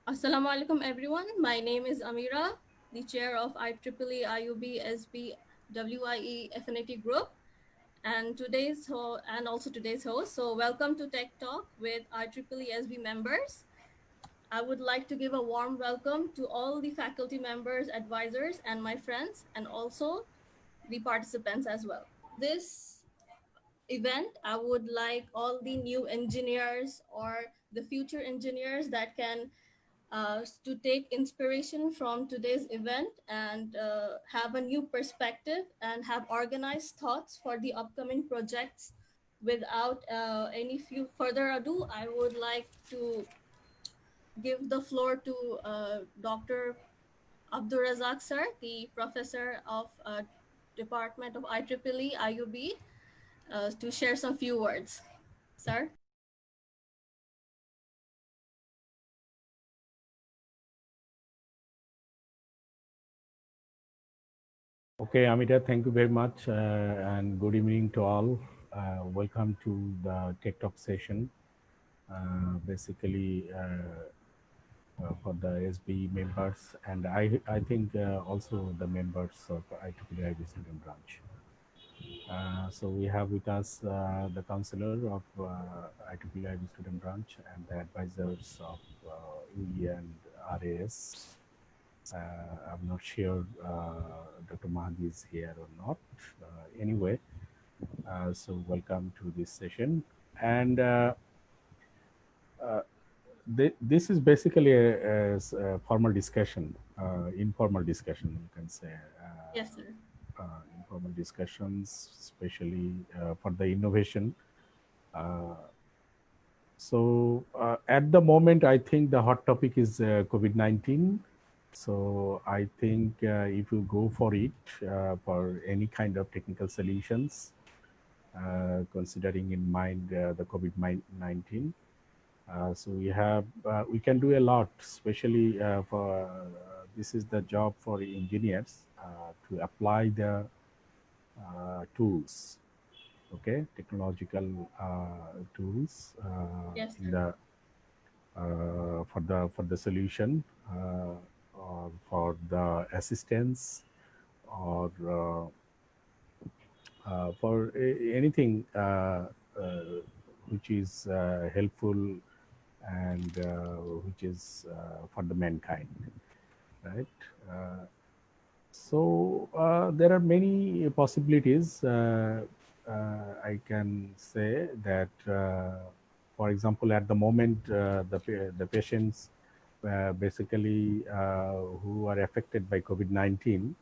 Assalamu alaikum everyone. My name is Amirah, the chair of IEEE IUB SB WIE Affinity Group, and today's host. So welcome to Tech Talk with IEEE SB members. I would like to give a warm welcome to all the faculty members, advisors, and my friends, and also the participants as well. This event, I would like all the new engineers or the future engineers that can to take inspiration from today's event and have a new perspective and have organized thoughts for the upcoming projects. Without any few further ado, I would like to give the floor to Dr. Abdurazak sir, the professor of Department of IEEE IUB, to share some few words. Sir? Okay, Amirah, thank you very much, and good evening to all. Welcome to the Tech Talk session. Basically, for the SB members, and I think also the members of IEEE IB student branch. So we have with us the counselor of IEEE IB student branch and the advisors of UE and RAS. I'm not sure Dr. Mahdi is here or not. Anyway, so welcome to this session. And this is basically a formal discussion, informal discussion, you can say. Yes, sir. Informal discussions, especially for the innovation. Uh, so at the moment, I think the hot topic is COVID-19. So I think if you go for it, for any kind of technical solutions, considering in mind the COVID-19, so we can do a lot, especially for this is the job for engineers to apply the tools, okay, technological tools Yes, in sir. the for the solution or for the assistance or for anything which is helpful and which is for the mankind, right? Uh, so there are many possibilities. I can say that, for example, at the moment, the patients basically who are affected by COVID-19,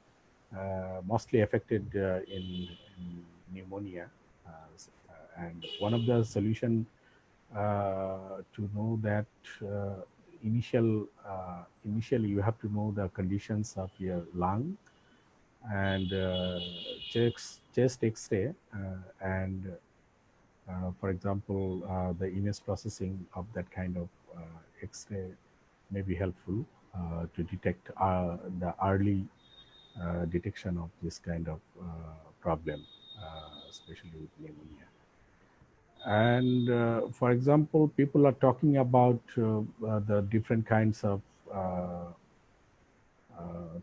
mostly affected in pneumonia, and one of the solution to know that initially you have to know the conditions of your lung and chest X-ray and for example the image processing of that kind of X-ray may be helpful to detect the early detection of this kind of problem, especially with pneumonia. And for example, people are talking about the different kinds of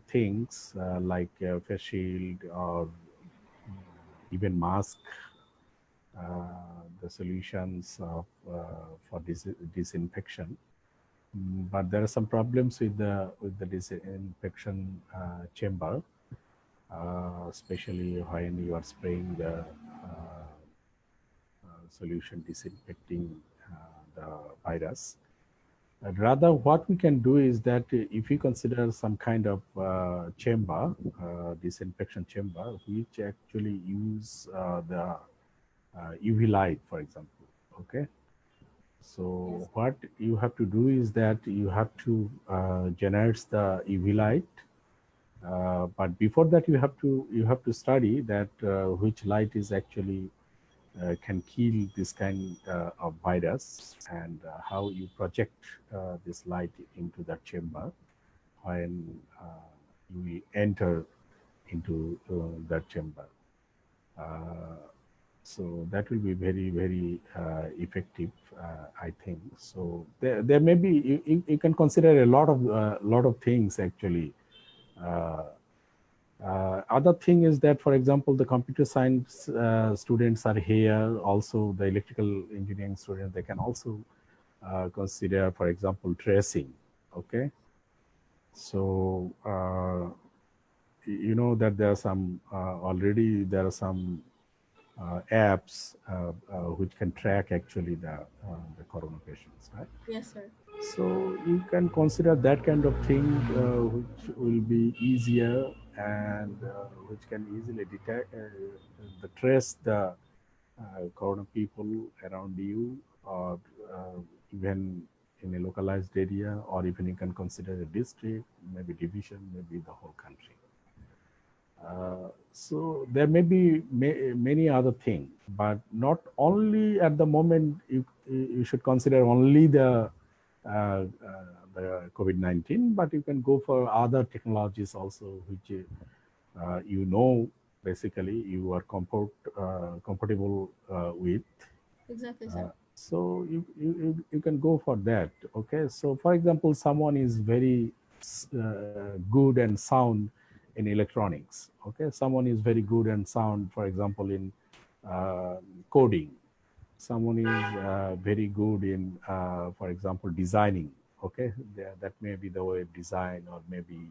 things like face shield or even mask, the solutions of, for disinfection. But there are some problems with the disinfection chamber, especially when you are spraying the solution disinfecting the virus. Rather, what we can do is that if we consider some kind of chamber, disinfection chamber, which actually use the UV light, for example, okay? Yes. So what you have to do is that you have to generate the UV light, but before that you have to study that which light is actually can kill this kind of virus and how you project this light into that chamber when you enter into that chamber. Uh, So that will be very, very effective, I think. So there may be, you can consider a lot of things actually. Uh, Other thing is that, for example, the computer science students are here. Also, the electrical engineering students, they can also consider, for example, tracing. Okay, so you know that there are some already there are some apps which can track actually the corona patients, right? Yes, sir. So you can consider that kind of thing, which will be easier and which can easily detect, trace the corona people around you, or even in a localized area, or even you can consider a district, maybe division, maybe the whole country. So there may be many other things, but not only at the moment. You should consider only the COVID-19, but you can go for other technologies also, which you know basically you are comfortable with. Exactly, sir. So you can go for that. Okay. So for example, someone is very good and sound in electronics. Okay. Someone is very good and sound, for example, in uh, coding. Someone is very good in, for example, designing. Okay. That may be the web design, or maybe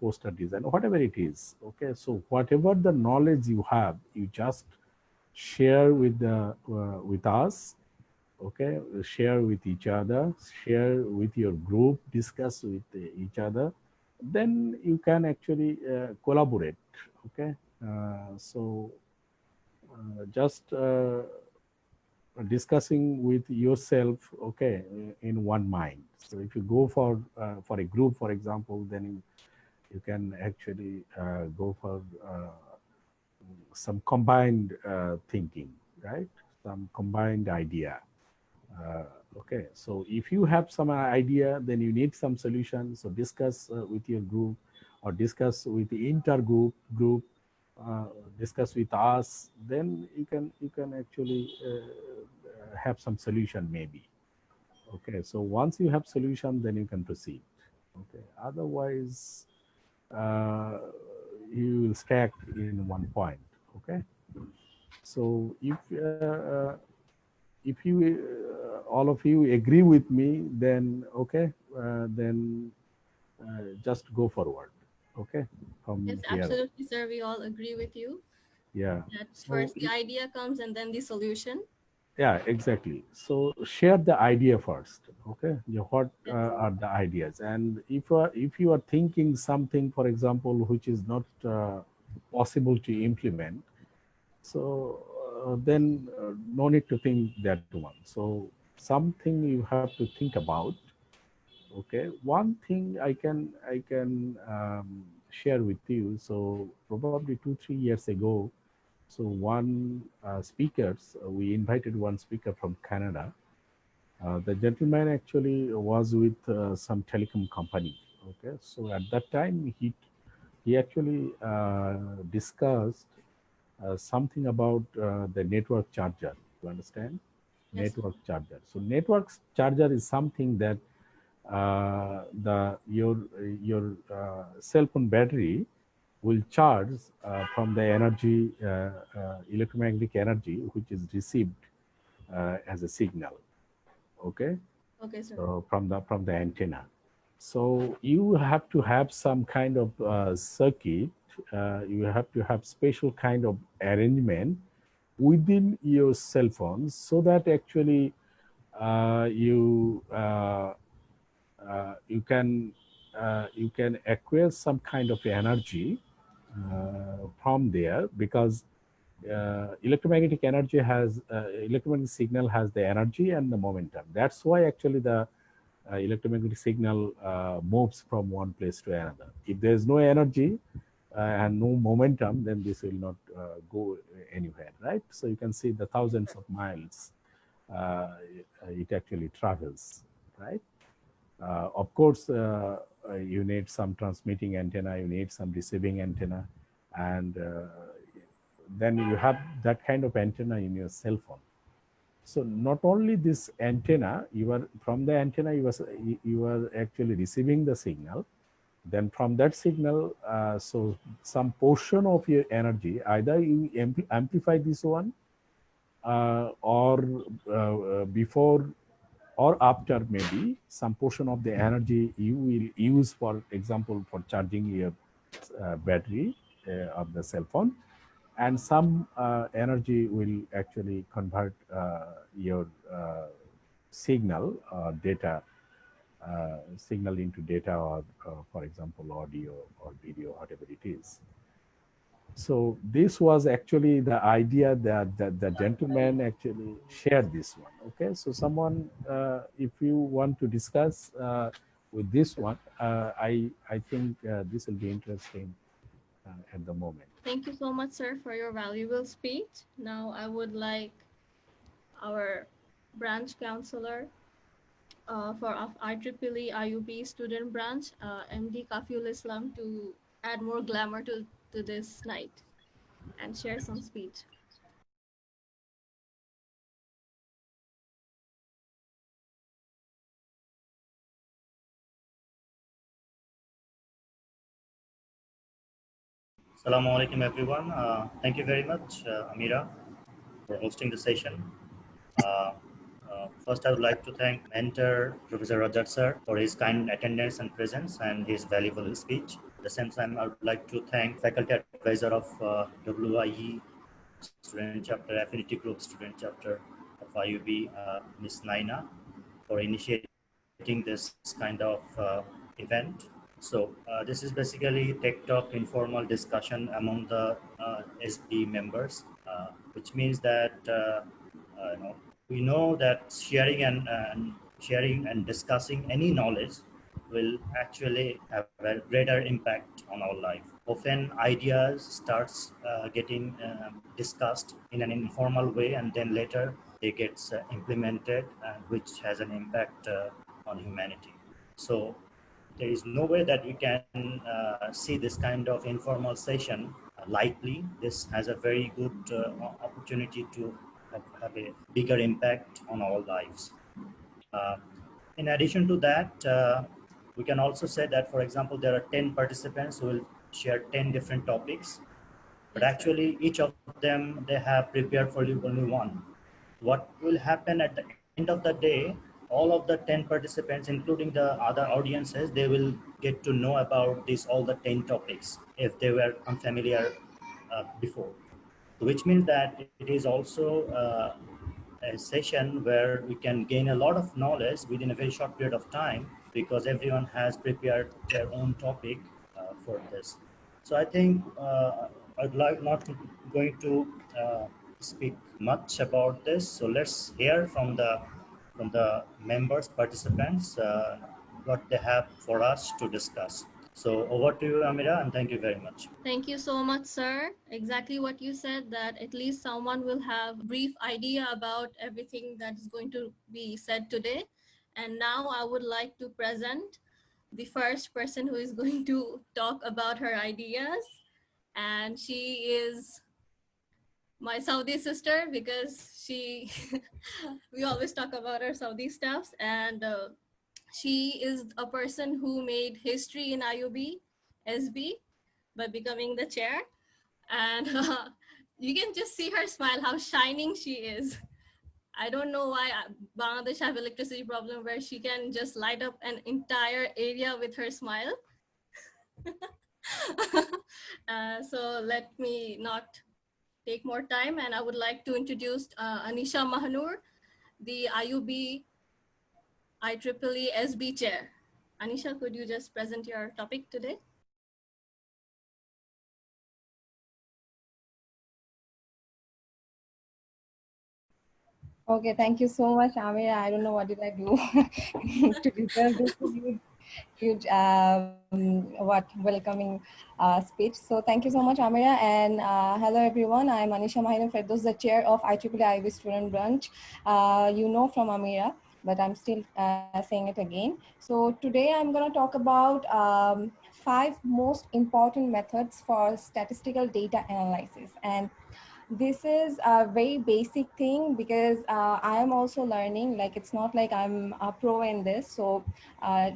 poster design, whatever it is. Okay. So whatever the knowledge you have, you just share with us. Okay, share with each other, share with your group, discuss with each other, then you can actually collaborate. Okay, so just discussing with yourself, okay, in one mind. So if you go for a group, for example, then you can actually go for some combined thinking, right? Some combined idea. Okay, so if you have some idea, then you need some solution. So discuss with your group, or discuss with the group, uh, discuss with us. Then you can actually have some solution maybe. Okay, so once you have solution, then you can proceed. Okay, otherwise uh, you will stack in one point. Okay, so if you all of you agree with me, then okay, then just go forward. Okay, Yes, from here on. absolutely, sir. We all agree with you Yeah. that So first the idea comes and then the solution. yeah, exactly. So share the idea first. Okay, what Yes. are the ideas? And if you are thinking something, for example, which is not possible to implement, so then no need to think that one. So something you have to think about. Okay, one thing I can share with you. So probably 2 3 years ago, so one speakers we invited one speaker from Canada. The gentleman actually was with some telecom company. Okay, so at that time he actually discussed something about the network charger. You understand? Yes. Network charger. So network charger is something that the your cell phone battery will charge from the energy, electromagnetic energy, which is received as a signal. Okay, Okay, sir. so from the antenna. So you have to have some kind of circuit. You have to have special kind of arrangement within your cell phone, so that actually you you can acquire some kind of energy from there, because electromagnetic energy has electromagnetic signal has the energy and the momentum. That's why actually the electromagnetic signal moves from one place to another. If there is no energy and no momentum, then this will not go anywhere, right? So you can see the thousands of miles it actually travels, right? Of course, you need some transmitting antenna, you need some receiving antenna, and then you have that kind of antenna in your cell phone. So not only this antenna, from the antenna you are actually receiving the signal. Then from that signal, so some portion of your energy, either you amplify this one, or before or after, maybe some portion of the energy you will use, for example, for charging your battery of the cell phone, and some energy will actually convert your signal data signal into data, or for example audio or video, whatever it is. So this was actually the idea that the gentleman actually shared this one. Okay, so someone, if you want to discuss with this one, I think this will be interesting at the moment. Thank you so much, sir, for your valuable speech. Now I would like our branch counselor for IEEE IUB student branch, MD Kafiul Islam, to add more glamour to this night and share some speech. Assalamu alaikum everyone. Thank you very much, Amirah, for hosting the session. First, I would like to thank mentor Professor Rajat sir for his kind attendance and presence and his valuable speech. At the same time, I would like to thank faculty advisor of WIE student chapter, Affinity Group student chapter of IUB, Ms. Naina, for initiating this kind of event. So this is basically tech talk, informal discussion among the SB members, which means that we know that sharing and discussing any knowledge will actually have a greater impact on our life. Often ideas starts getting discussed in an informal way, and then later they gets implemented, which has an impact on humanity. So there is no way that we can see this kind of informal session lightly. This has a very good opportunity to have a bigger impact on our lives. In addition to that, we can also say that, for example, there are 10 participants who will share 10 different topics, but actually each of them, they have prepared for you only one. What will happen at the end of the day, all of the 10 participants, including the other audiences, they will get to know about all the 10 topics if they were unfamiliar before. Which means that it is also a session where we can gain a lot of knowledge within a very short period of time, because everyone has prepared their own topic for this. So I think I'd like not going to speak much about this. So let's hear from the members, participants, what they have for us to discuss. So over to you, Amirah, and thank you very much. Thank you so much, sir. Exactly what you said, that at least someone will have a brief idea about everything that is going to be said today. And now I would like to present the first person who is going to talk about her ideas. And she is my Saudi sister, because we always talk about our Saudi stuffs. And she is a person who made history in IUB SB by becoming the chair. And you can just see her smile, how shining she is. I don't know why Bangladesh have electricity problem where she can just light up an entire area with her smile. So let me not take more time, and I would like to introduce Anisha Mahanur, the IUB IEEE SB chair. Anisha, could you just present your topic today? Okay, thank you so much, Amir. I don't know what did I do to deserve this huge welcoming speech. So thank you so much, Amira, and hello everyone. I'm Anisha Mahina Ferdos, the chair of IEEE IB student branch. You know from Amira but I'm still saying it again. So today I'm going to talk about 5 most important methods for statistical data analysis. And this is a very basic thing because I am also learning, like it's not like I'm a pro in this. So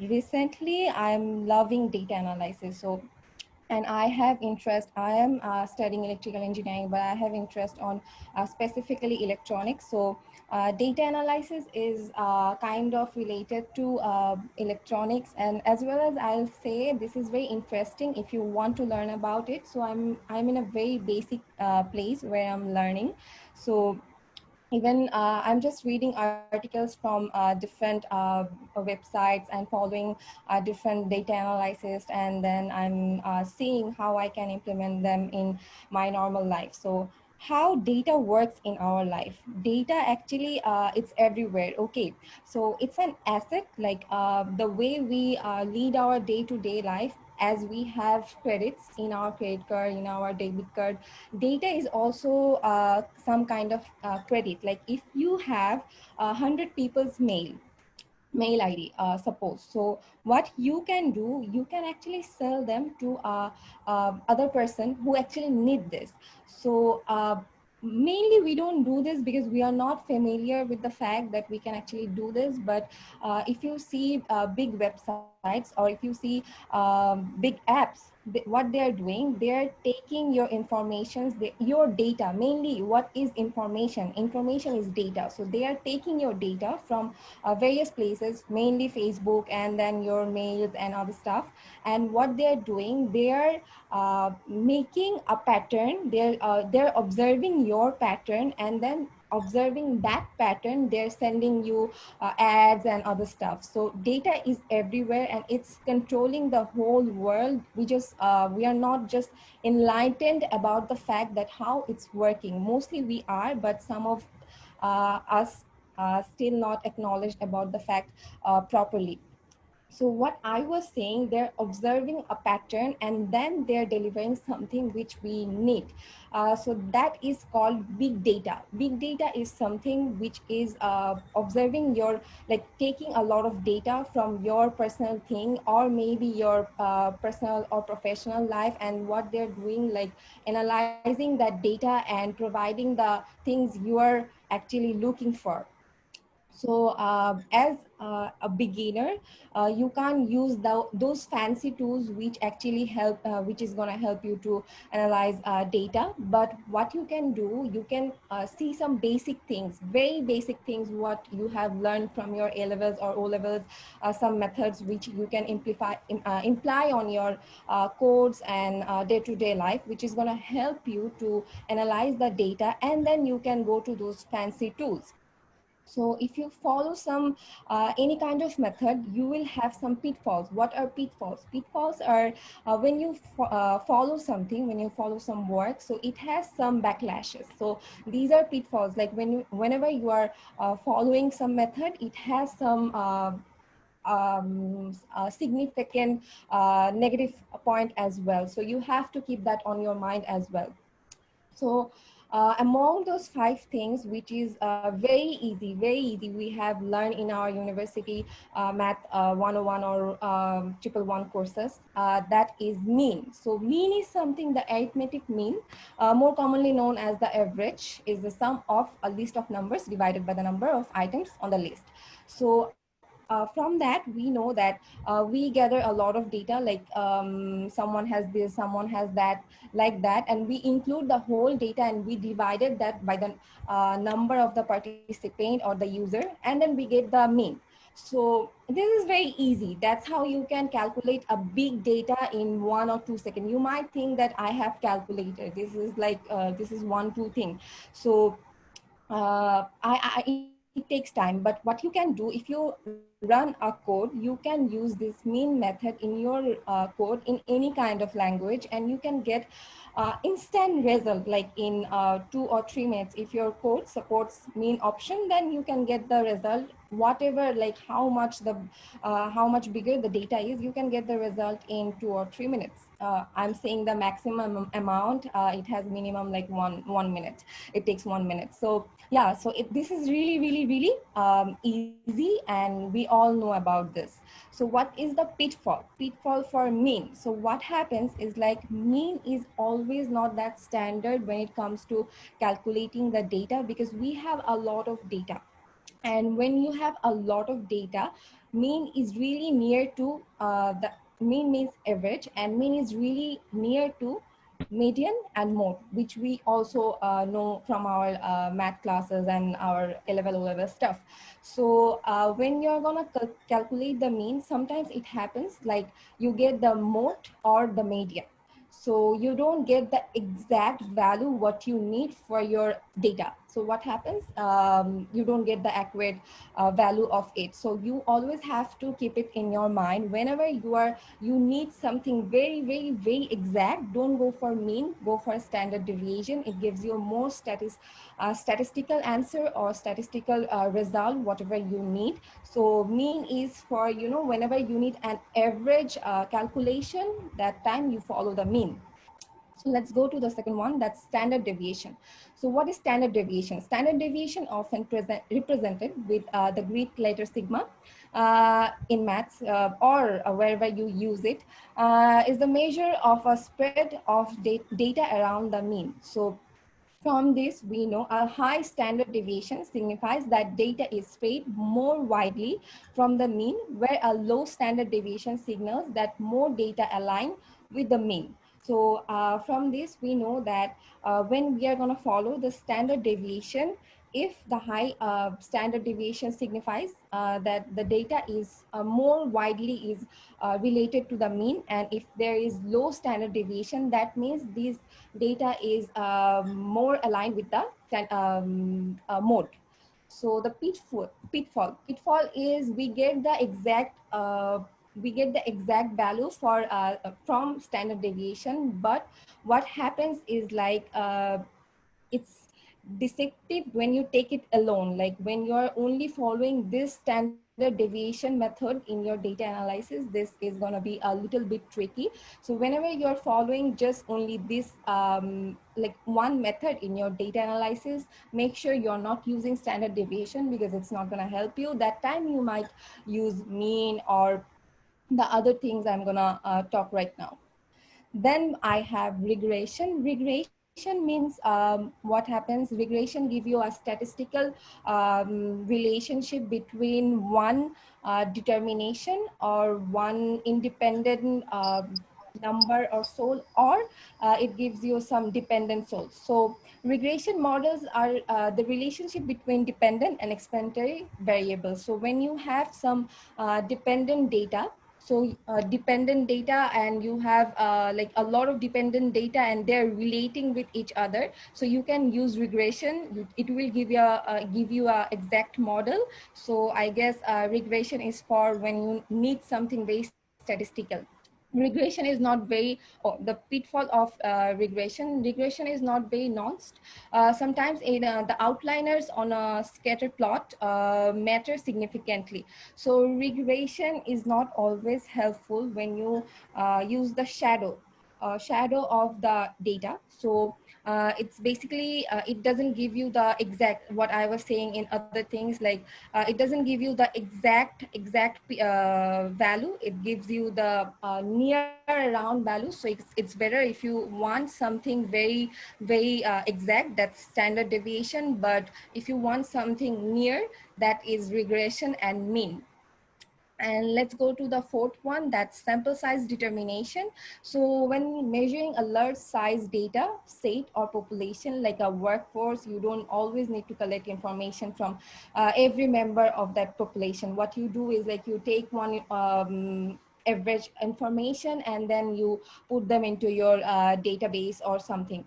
recently I'm loving data analysis. So and I have interest, I am studying electrical engineering, but I have interest on specifically electronics. So data analysis is kind of related to electronics, and as well as I'll say this is very interesting if you want to learn about it. So I'm in a very basic place where I'm learning. So even I'm just reading articles from different websites and following different data analysis, and then I'm seeing how I can implement them in my normal life. So how data works in our life. Data actually it's everywhere. Okay, so it's an asset, like the way we lead our day-to-day life, as we have credits in our credit card, in our debit card. Data is also some kind of credit. Like if you have 100 people's mail ID, suppose. So what you can do, you can actually sell them to other person who actually need this. So mainly we don't do this because we are not familiar with the fact that we can actually do this. But if you see big websites, or if you see big apps, what they are doing, they are taking your informations, your data. Mainly what is information? Information is data. So they are taking your data from various places, mainly Facebook, and then your mails and other stuff. And what they're doing, they're making a pattern. They're observing your pattern, and then observing that pattern, they're sending you ads and other stuff. So data is everywhere, and it's controlling the whole world. We are not just enlightened about the fact that how it's working. Mostly we are, but some of us still not acknowledged about the fact properly. So what I was saying, they're observing a pattern, and then they're delivering something which we need. So that is called big data. Big data is something which is observing your, like taking a lot of data from your personal thing, or maybe your personal or professional life, and what they're doing, like analyzing that data and providing the things you are actually looking for. So as a beginner, you can't use those fancy tools which actually help, which is going to help you to analyze data. But what you can do, you can see some basic things, very basic things, what you have learned from your A levels or O levels, some methods which you can imply on your codes and day-to-day life, which is going to help you to analyze the data, and then you can go to those fancy tools. So if you follow some any kind of method, you will have some pitfalls. What are pitfalls? Pitfalls are when you follow something, when you follow some work, so it has some backlashes. So these are pitfalls. Like whenever you are following some method, it has some significant negative point as well. So you have to keep that on your mind as well. So among those 5 things, which is very easy, we have learned in our university math 101 or 111 courses, that is mean. So mean is something, the arithmetic mean, more commonly known as the average, is the sum of a list of numbers divided by the number of items on the list. So from that, we know that we gather a lot of data, like someone has this, someone has that, like that, and we include the whole data, and we divided that by the number of the participant or the user, and then we get the mean. So this is very easy. That's how you can calculate a big data in 1 or 2 seconds. You might think that I have calculated, this is like this is 1 2 thing. So it takes time. But what you can do, if you write run a code, you can use this mean method in your code in any kind of language, and you can get instant result like in 2 or 3 minutes. If your code supports mean option, then you can get the result whatever, like how much bigger the data is, you can get the result in 2 or 3 minutes. I'm saying the maximum amount, it has minimum like one minute, it takes 1 minute. So yeah, so this is really easy, and we all know about this. So what is the pitfall for mean? So what happens is like mean is always not that standard when it comes to calculating the data, because we have a lot of data, and when you have a lot of data, mean is really near to the mean means average, and mean is really near to median and mode, which we also know from our math classes and our A level stuff. So when you're gonna calculate the mean, sometimes it happens like you get the mode or the median, so you don't get the exact value what you need for your data. So what happens, you don't get the accurate value of it. So you always have to keep it in your mind whenever you need something very exact. Don't go for mean, go for standard deviation. It gives you more statistical answer or statistical result, whatever you need. So mean is for, whenever you need an average calculation, that time you follow the mean. So let's go to the second one, that's standard deviation. So what is standard deviation? Standard deviation often represented with the Greek letter sigma in maths or wherever you use it, is the measure of a spread of data around the mean. So from this, we know a high standard deviation signifies that data is spread more widely from the mean, where a low standard deviation signals that more data align with the mean. So from this, we know that when we are going to follow the standard deviation, if the high standard deviation signifies that the data is more widely is related to the mean, and if there is low standard deviation, that means these data is more aligned with the mode. So the pitfall is we get the exact value for from standard deviation, but what happens is like it's deceptive when you take it alone. Like when you're only following this standard deviation method in your data analysis, this is going to be a little bit tricky. So whenever you're following just only this like one method in your data analysis, make sure you're not using standard deviation, because it's not going to help you. That time you might use mean or the other things I'm going to talk right now. Then I have regression. Regression means what happens, regression give you a statistical relationship between one determination or one independent number or soul, or it gives you some dependent souls. So regression models are the relationship between dependent and explanatory variables. So when you have some dependent data, so dependent data, and you have like a lot of dependent data and they're relating with each other, so you can use regression. It will give you a exact model. So I guess regression is for when you need something very statistical. Regression is not very, the pitfall of regression is not very nuanced. Sometimes the outliners on a scatter plot matter significantly. So regression is not always helpful when you use the shadow of the data. So it's basically it doesn't give you the exact, what I was saying in other things, like it doesn't give you the exact value. It gives you the near around value. So it's better if you want something very exact, that's standard deviation. But if you want something near, that is regression and mean. And let's go to the fourth one, that's sample size determination. So when measuring a large size data set or population like a workforce, you don't always need to collect information from every member of that population. What you do is like you take one average information and then you put them into your database or something.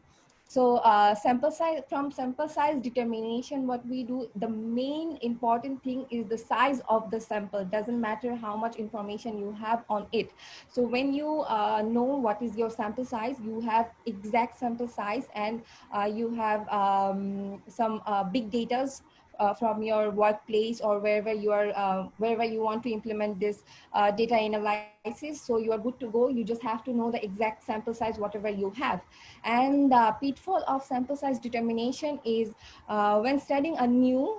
So sample size determination, what we do, the main important thing is the size of the sample. Doesn't matter how much information you have on it. So when you know what is your sample size, you have exact sample size, and you have some big datas from your workplace or wherever you want to implement this data analysis. So you are good to go. You just have to know the exact sample size whatever you have. And the pitfall of sample size determination is when studying a new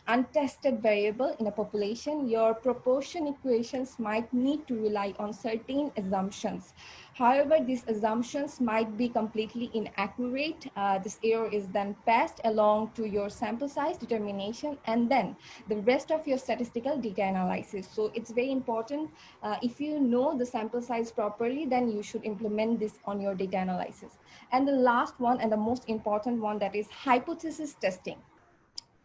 untested variable in a population, your proportion equations might need to rely on certain assumptions. However, these assumptions might be completely inaccurate. This error is then passed along to your sample size determination and then the rest of your statistical data analysis. So it's very important. If you know the sample size properly, then you should implement this on your data analysis. And the last one, and the most important one, that is hypothesis testing.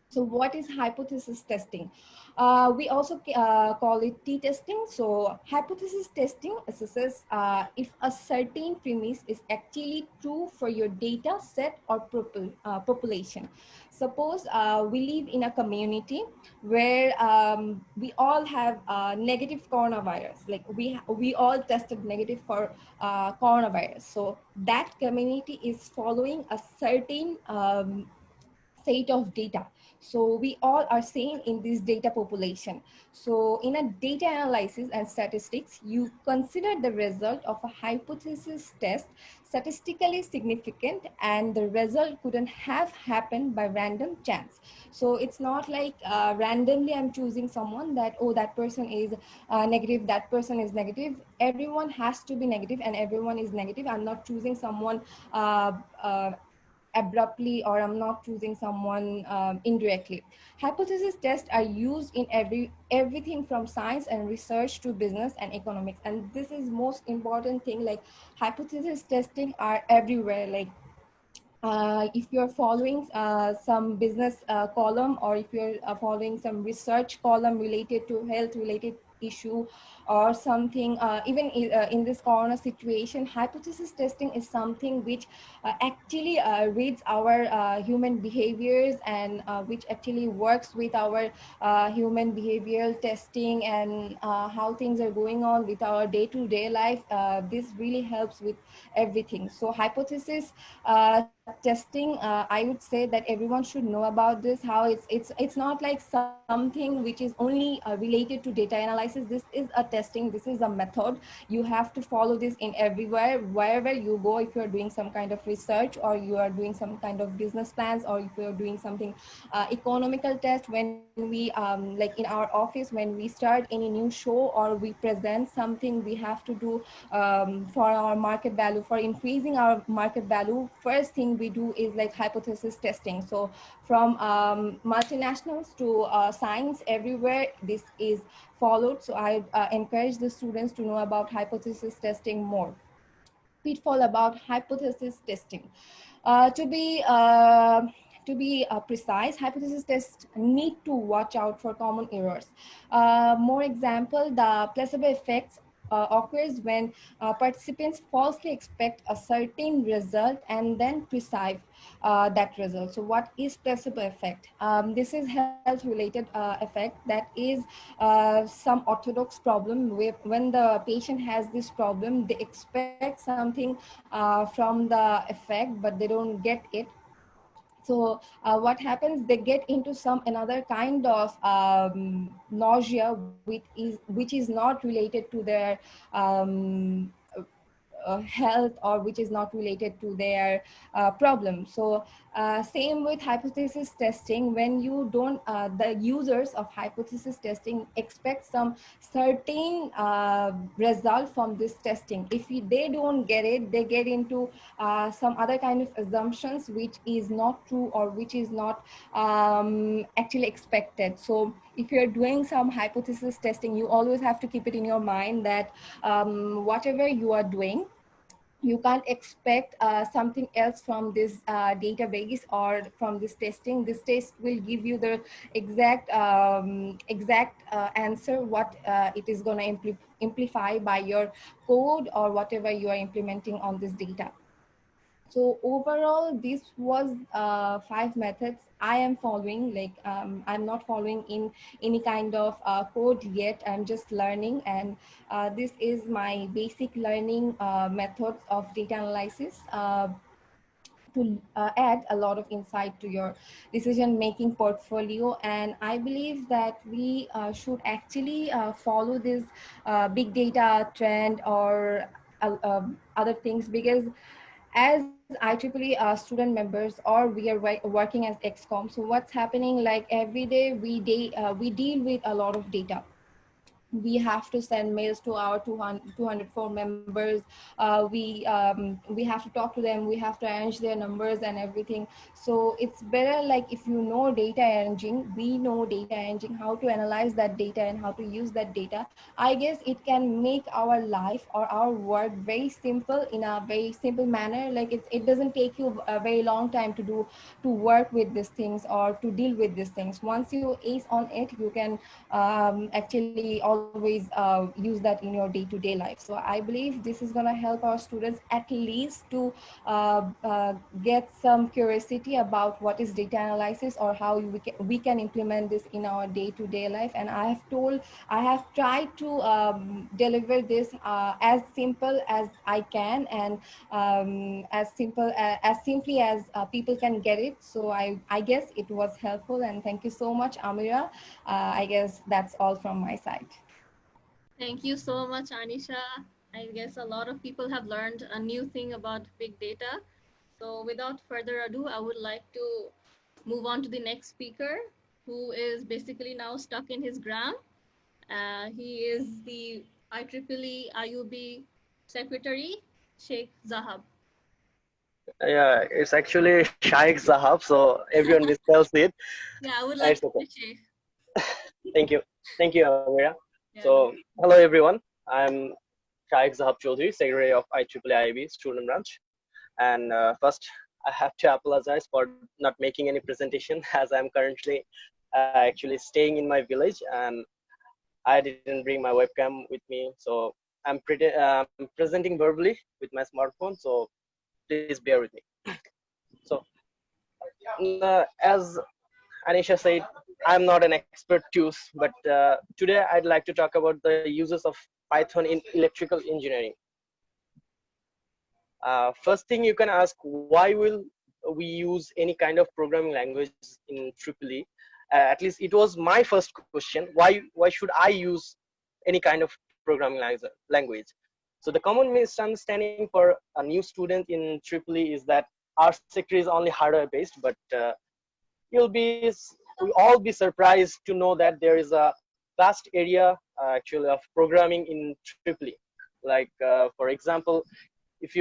So what is hypothesis testing? We also call it t-testing. So hypothesis testing assesses if a certain premise is actually true for your data set or population. Suppose we live in a community where we all have negative coronavirus. Like we all tested negative for coronavirus. So that community is following a certain set of data. So we all are same in this data population. So in a data analysis and statistics, you consider the result of a hypothesis test statistically significant, and the result couldn't have happened by random chance. So it's not like randomly I'm choosing someone that, oh, that person is negative, that person is negative. Everyone has to be negative and everyone is negative. I'm not choosing someone abruptly, or I'm not choosing someone indirectly. Hypothesis tests are used in everything from science and research to business and economics. And this is most important thing, like hypothesis testing are everywhere. Like if you're following some business column, or if you're following some research column related to health related issue or something, even in this corona situation, hypothesis testing is something which actually reads our human behaviors, and which actually works with our human behavioral testing and how things are going on with our day-to-day life. This really helps with everything. So hypothesis testing, I would say that everyone should know about this, how it's not like something which is only related to data analysis. This is a testing, this is a method. You have to follow this in everywhere, wherever you go. If you're doing some kind of research, or you are doing some kind of business plans, or if you're doing something economical test, when we like in our office, when we start any new show or we present something, we have to do for our market value, for increasing our market value. First thing we do is like hypothesis testing. So from multinationals to science, everywhere this is followed. So I encourage the students to know about hypothesis testing more. Pitfall about hypothesis testing. To be precise, hypothesis tests need to watch out for common errors. More example, the placebo effects occurs when participants falsely expect a certain result and then perceive that result. So what is placebo effect? This is health related effect that is some orthodox problem with when the patient has this problem, they expect something from the effect, but they don't get it. So what happens, they get into some another kind of nausea which is not related to their health, or which is not related to their problem. So same with hypothesis testing. When you don't the users of hypothesis testing expect some certain result from this testing. If they don't get it, they get into some other kind of assumptions which is not true, or which is not actually expected. So if you're doing some hypothesis testing, you always have to keep it in your mind that whatever you are doing, you can't expect something else from this database or from this testing. This test will give you the exact answer, what it is going to amplify by your code or whatever you are implementing on this data. So overall, this was 5 methods I am following. Like I'm not following in any kind of code yet. I'm just learning, and this is my basic learning methods of data analysis. To add a lot of insight to your decision making portfolio. And I believe that we should actually follow this big data trend or other things, because as IEEE student members, or we are working as XCOM, so what's happening, like every day we deal with a lot of data. We have to send mails to our 204 members. We have to talk to them, we have to arrange their numbers and everything. So it's better, like if you know data arranging, we know data arranging, how to analyze that data and how to use that data. I guess it can make our life or our work very simple, in a very simple manner. Like it doesn't take you a very long time to work with these things or to deal with these things. Once you ace on it, you can actually always use that in your day-to-day life. So I believe this is going to help our students at least to get some curiosity about what is data analysis, or how we can implement this in our day-to-day life. And I have tried to deliver this as simple as I can, and as simply as people can get it. So I guess it was helpful, and thank you so much, Amirah. I guess that's all from my side. Thank you so much, Anisha. I guess a lot of people have learned a new thing about big data. So without further ado, I would like to move on to the next speaker, who is basically now stuck in his gram. He is the IEEE IUB Secretary, Sheikh Zahab. Yeah, it's actually Shaikh Zahab, so everyone misspells it. Yeah, I would like It's to okay. say Sheikh. Thank you, Amirah. Yeah, So, hello everyone. I'm Shaikh Zahab Choudhury, Secretary of IEEE IUB Student Branch. And first, I have to apologize for not making any presentation, as I'm currently actually staying in my village, and I didn't bring my webcam with me. So I'm presenting verbally with my smartphone. So please bear with me. So, as Anisha said, I'm not an expert too, but today I'd like to talk about the uses of Python in electrical engineering. First thing you can ask, why will we use any kind of programming language in EEE? At least it was my first question. Why should I use any kind of programming language? So the common misunderstanding for a new student in EEE is that our sector is only hardware based, but we'll all be surprised to know that there is a vast area actually of programming in EEE. Like for example, if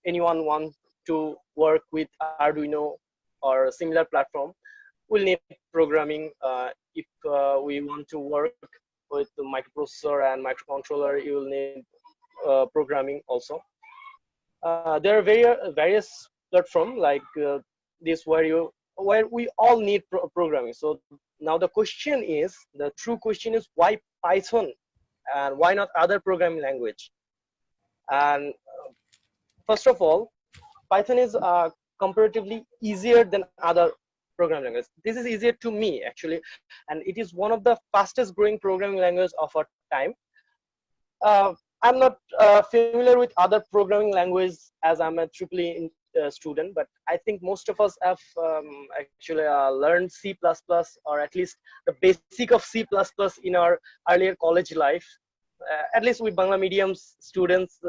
anyone wants to work with Arduino or a similar platform, we'll need programming. If we want to work with the microprocessor and microcontroller, you will need programming also. There are various platforms like this where we all need programming. So now the true question is, why Python and why not other programming language? And first of all, Python is comparatively easier than other programming languages. This is easier to me actually, and it is one of the fastest growing programming languages of our time. I'm not familiar with other programming languages, as I'm a EEE student, but I think most of us have actually learned C++, or at least the basic of C++ in our earlier college life. At least with Bangla medium students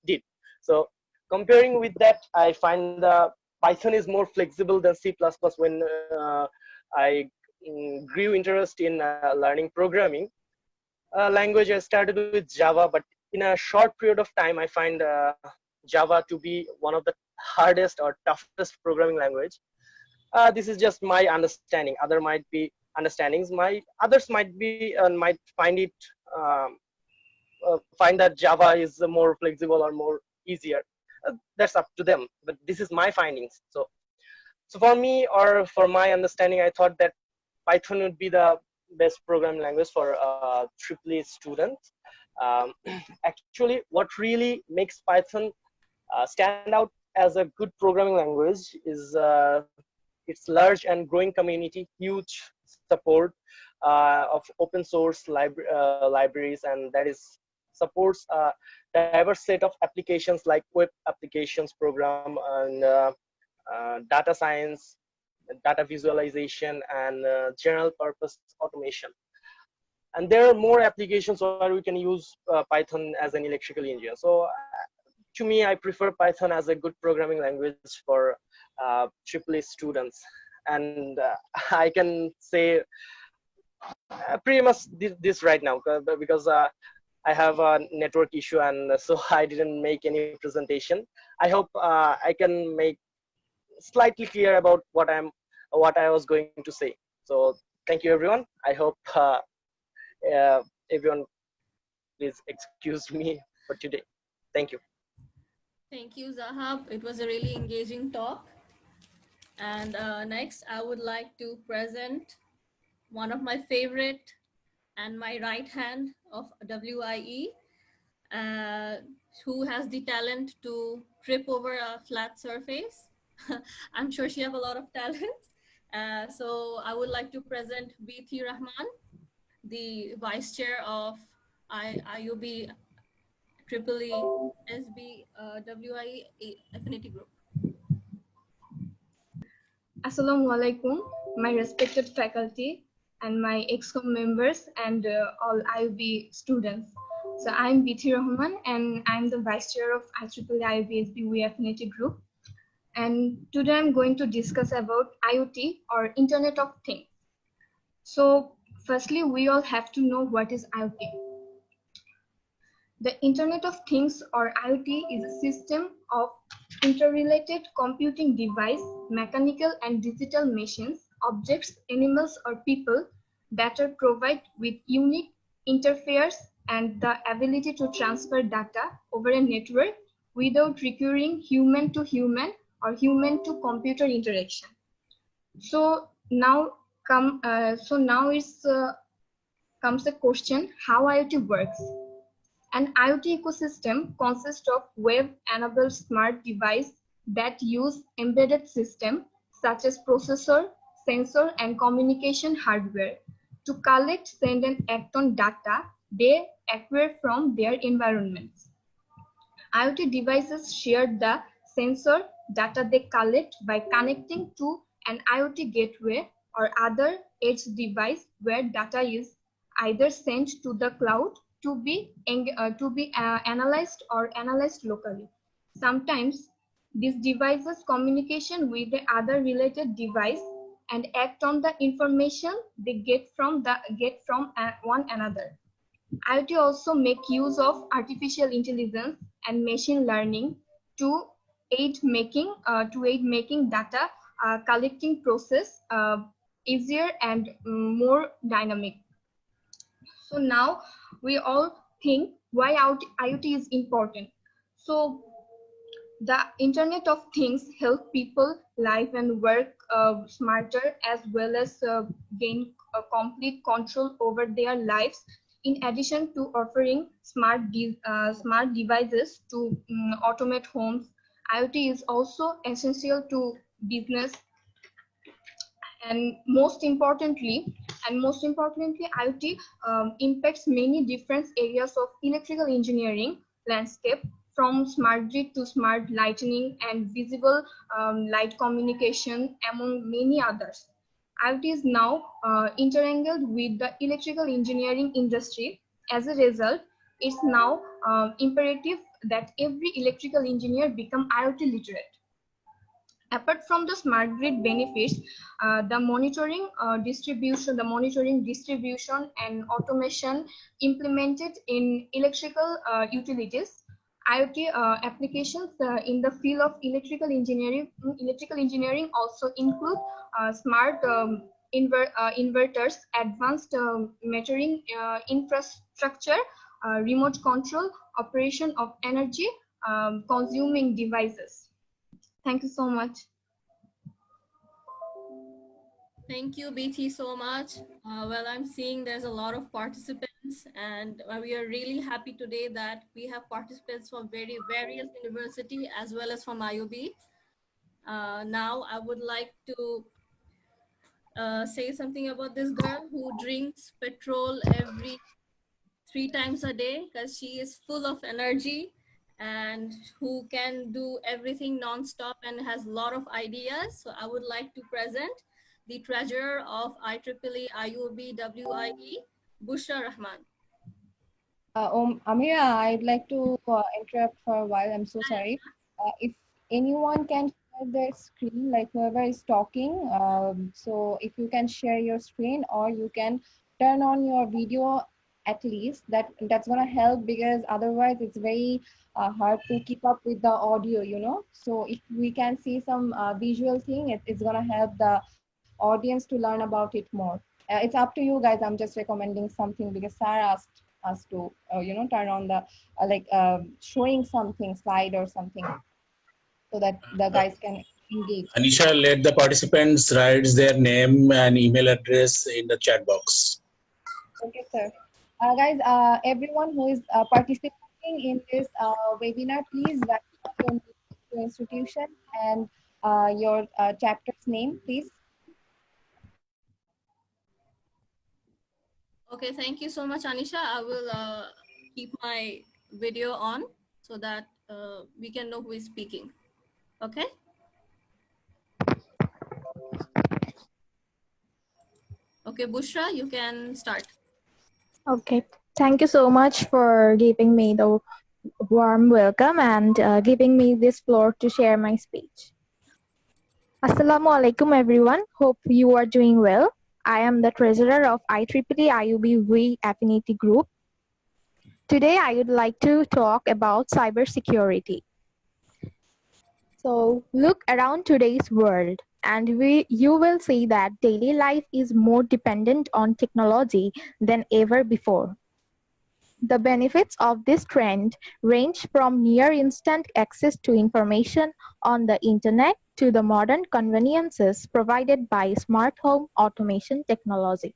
did. So comparing with that, I find the Python is more flexible than C++ when I grew interest in learning programming. Language I started with Java, but in a short period of time, I find Java to be one of the hardest or toughest programming language. This is just my understanding. Other might be understandings. Others might be might find it find that Java is more flexible or more easier. That's up to them. But this is my findings. So for me, or for my understanding, I thought that Python would be the best programming language for EEE students. Actually, what really makes Python stand out as a good programming language is its large and growing community, huge support of open source libraries, and that is supports a diverse set of applications like web applications program and data science, data visualization, and general purpose automation. And there are more applications where we can use Python as an electrical engineer. So to me, I prefer Python as a good programming language for AAA students. And I can say pretty much this right now because I have a network issue, and so I didn't make any presentation. I hope I can make slightly clear about what I was going to say. So thank you, everyone. I hope everyone please excuse me for today. Thank you. Thank you, Zahab. It was a really engaging talk. And next, I would like to present one of my favorite and my right hand of WIE, who has the talent to trip over a flat surface. I'm sure she have a lot of talent. So I would like to present B.T. Rahman, the Vice Chair of IUB IEEE SB WIE Affinity Group. Assalamu alaikum, my respected faculty and my EXCOM members and all IUB students. So I'm B.T. Rahman and I'm the Vice Chair of IEEE IUB SB Affinity Group. And today I'm going to discuss about IoT or Internet of Things. So firstly, we all have to know what is IoT. The Internet of Things or IoT is a system of interrelated computing device, mechanical and digital machines, objects, animals or people that are provided with unique interface and the ability to transfer data over a network without requiring human to human or human to computer interaction. So now comes the question how IoT works. An IoT ecosystem consists of web-enabled smart devices that use embedded systems such as processor, sensor, and communication hardware to collect, send, and act on data they acquire from their environments. IoT devices share the sensor data they collect by connecting to an IoT gateway or other edge device where data is either sent to the cloud to be analyzed or analyzed locally. Sometimes these devices communication with the other related device and act on the information they get from one another. IoT also make use of artificial intelligence and machine learning to aid making data collecting process easier and more dynamic. So now we all think why IoT is important. So the Internet of Things help people live and work smarter as well as gain complete control over their lives. In addition to offering smart devices to automate homes, IoT is also essential to business. And most importantly, IoT impacts many different areas of electrical engineering landscape, from smart grid to smart lighting and visible light communication, among many others. IoT is now interangled with the electrical engineering industry. As a result, it's now imperative that every electrical engineer become IoT literate. Apart from the smart grid benefits, the monitoring, distribution, and automation implemented in electrical utilities, IoT applications in the field of electrical engineering also include smart inverters, advanced metering infrastructure, remote control, operation of energy consuming devices. Thank you so much. Thank you, BT, so much. Well, I'm seeing there's a lot of participants, and we are really happy today that we have participants from various university as well as from IUB. Now, I would like to say something about this girl who drinks petrol every 3 times a day because she is full of energy and who can do everything non-stop and has a lot of ideas. So I would like to present the treasurer of IEEE IUB WIE, Bushra Rahman. Amirah, I'd like to interrupt for a while. I'm so sorry. If anyone can share their screen, like whoever is talking, so if you can share your screen or you can turn on your video at least, that's gonna help because otherwise it's very hard to keep up with the audio, you know. So if we can see some visual thing, it's gonna help the audience to learn about it more. It's up to you guys. I'm just recommending something because Sarah asked us to turn on the showing something slide or something so that the guys can engage. Anisha, let the participants write their name and email address in the chat box. Okay, sir. Guys, everyone who is participating in this webinar, please write down your institution and your chapter's name, please. Okay, thank you so much, Anisha. I will keep my video on so that we can know who is speaking. Okay. Okay, Bushra, you can start. Okay, thank you so much for giving me the warm welcome and giving me this floor to share my speech. Assalamu alaikum everyone, hope you are doing well. I am the treasurer of IEEE IUB Affinity Group. Today I would like to talk about cybersecurity. So look around today's world and you will see that daily life is more dependent on technology than ever before. The benefits of this trend range from near instant access to information on the internet to the modern conveniences provided by smart home automation technology.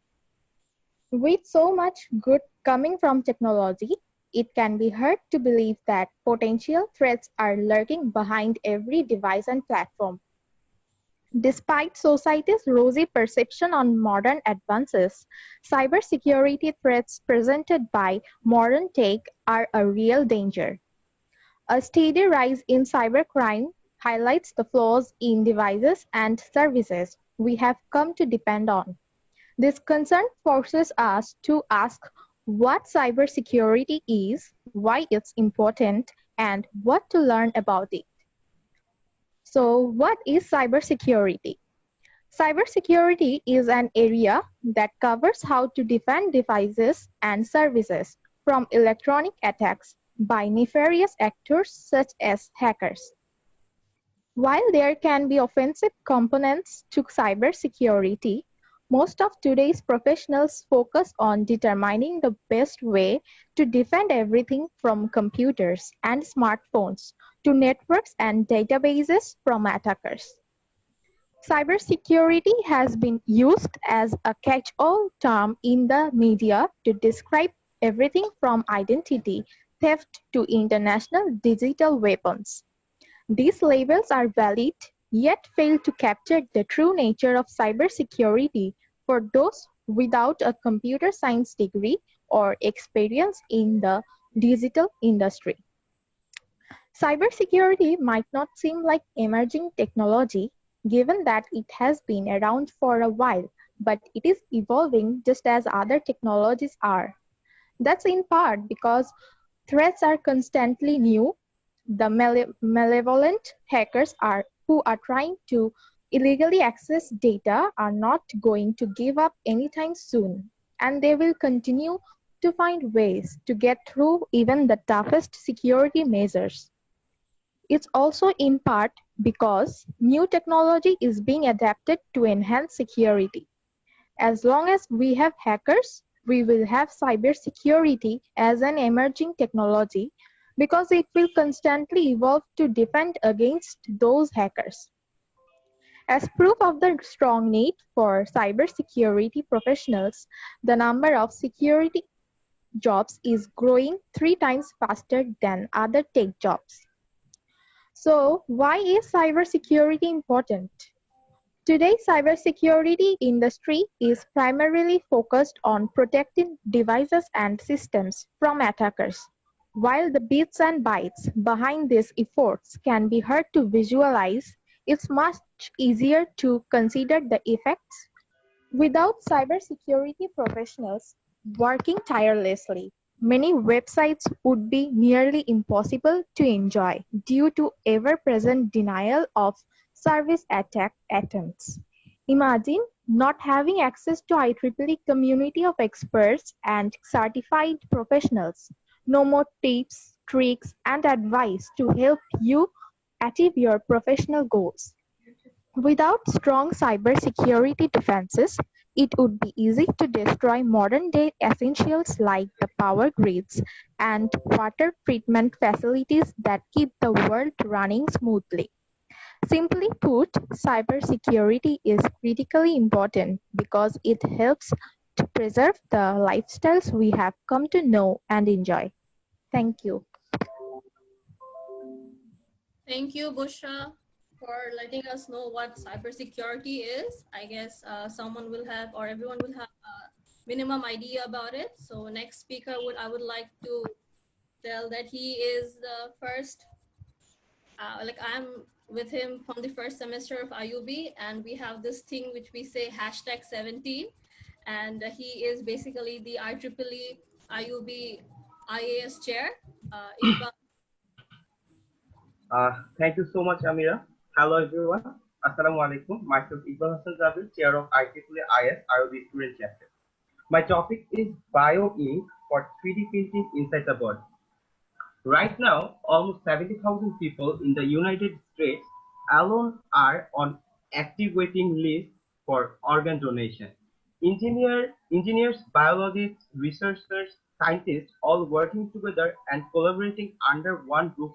With so much good coming from technology, it can be hard to believe that potential threats are lurking behind every device and platform. Despite society's rosy perception on modern advances, cybersecurity threats presented by modern tech are a real danger. A steady rise in cybercrime highlights the flaws in devices and services we have come to depend on. This concern forces us to ask what cybersecurity is, why it's important, and what to learn about it. So, what is cybersecurity? Cybersecurity is an area that covers how to defend devices and services from electronic attacks by nefarious actors such as hackers. While there can be offensive components to cybersecurity, most of today's professionals focus on determining the best way to defend everything from computers and smartphones to networks and databases from attackers. Cybersecurity has been used as a catch-all term in the media to describe everything from identity theft to international digital weapons. These labels are valid, yet fail to capture the true nature of cybersecurity for those without a computer science degree or experience in the digital industry. Cybersecurity might not seem like emerging technology, given that it has been around for a while, but it is evolving just as other technologies are. That's in part because threats are constantly new. The malevolent hackers who are trying to illegally access data are not going to give up anytime soon, and they will continue to find ways to get through even the toughest security measures. It's also in part because new technology is being adapted to enhance security. As long as we have hackers, we will have cybersecurity as an emerging technology because it will constantly evolve to defend against those hackers. As proof of the strong need for cybersecurity professionals, the number of security jobs is growing 3 times faster than other tech jobs. So, why is cybersecurity important? Today's cybersecurity industry is primarily focused on protecting devices and systems from attackers. While the bits and bytes behind these efforts can be hard to visualize, it's much easier to consider the effects. Without cybersecurity professionals working tirelessly, many websites would be nearly impossible to enjoy due to ever-present denial of service attack attempts. Imagine not having access to IEEE community of experts and certified professionals. No more tips, tricks, and advice to help you achieve your professional goals. Without strong cybersecurity defenses, it would be easy to destroy modern-day essentials like the power grids and water treatment facilities that keep the world running smoothly. Simply put, cybersecurity is critically important because it helps to preserve the lifestyles we have come to know and enjoy. Thank you. Thank you, Bushra, for letting us know what cybersecurity is. I guess someone will have, or everyone will have a minimum idea about it. So next speaker I would like to tell that he is the first, I'm with him from the first semester of IUB, and we have this thing which we say #17, and he is basically the IEEE IUB IAS chair. IKBAL. Thank you so much, Amirah. Hello, everyone. Assalamu alaikum. Myself, Hassan, chair of IEEE IUB Student Chapter. My topic is bio-ink for 3D printing inside the body. Right now, almost 70,000 people in the United States alone are on active waiting list for organ donation. Engineers, biologists, researchers, scientists, all working together and collaborating under one roof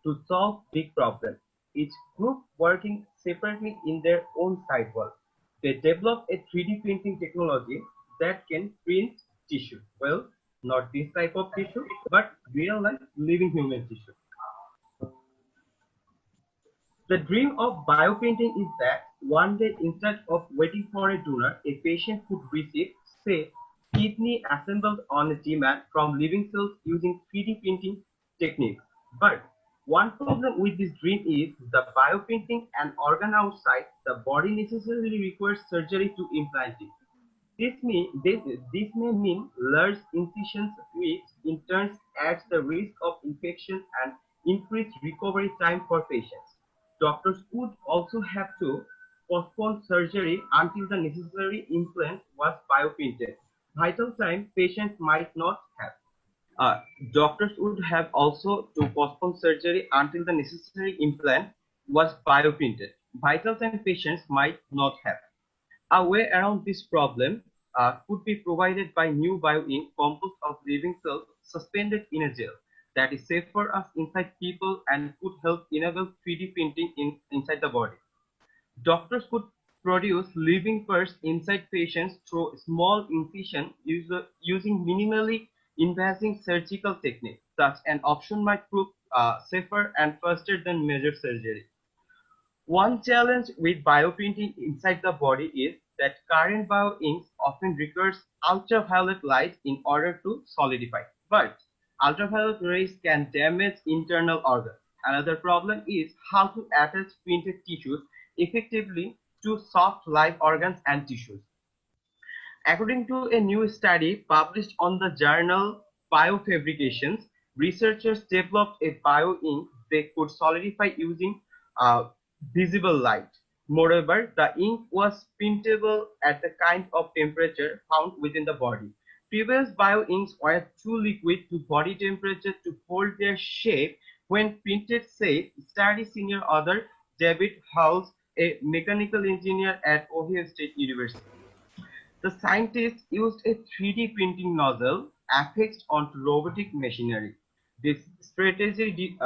to solve big problems. Each group working separately in their own side work. They develop a 3D printing technology that can print tissue. Well, not this type of tissue, but real life living human tissue. The dream of bioprinting is that one day, instead of waiting for a donor, a patient could receive, say, kidney assembled on a demand from living cells using 3D printing techniques. But one problem with this dream is the bioprinting an organ outside the body necessarily requires surgery to implant it. This may mean large incisions, which in turn adds the risk of infection and increased recovery time for patients. Doctors would also have to postpone surgery until the necessary implant was bioprinted. Vital time patients might not have. Doctors would have also to postpone surgery until the necessary implant was bioprinted. Vital time patients might not have. A way around this problem could be provided by new bio-ink composed of living cells suspended in a gel that is safe for us inside people and could help enable 3D printing inside the body. Doctors could produce living parts inside patients through small incision using minimally invasive surgical techniques. Such an option might prove safer and faster than major surgery. One challenge with bioprinting inside the body is that current bio-inks often requires ultraviolet light in order to solidify. But ultraviolet rays can damage internal organs. Another problem is how to attach printed tissues effectively to soft live organs and tissues. According to a new study published on the journal Biofabrications, researchers developed a bio-ink they could solidify using visible light. Moreover, the ink was printable at the kind of temperature found within the body. Previous bio-inks were too liquid to body temperature to hold their shape when printed, said study senior author David Howells, a mechanical engineer at Ohio State University. The scientists used a 3D printing nozzle affixed onto robotic machinery. This strategy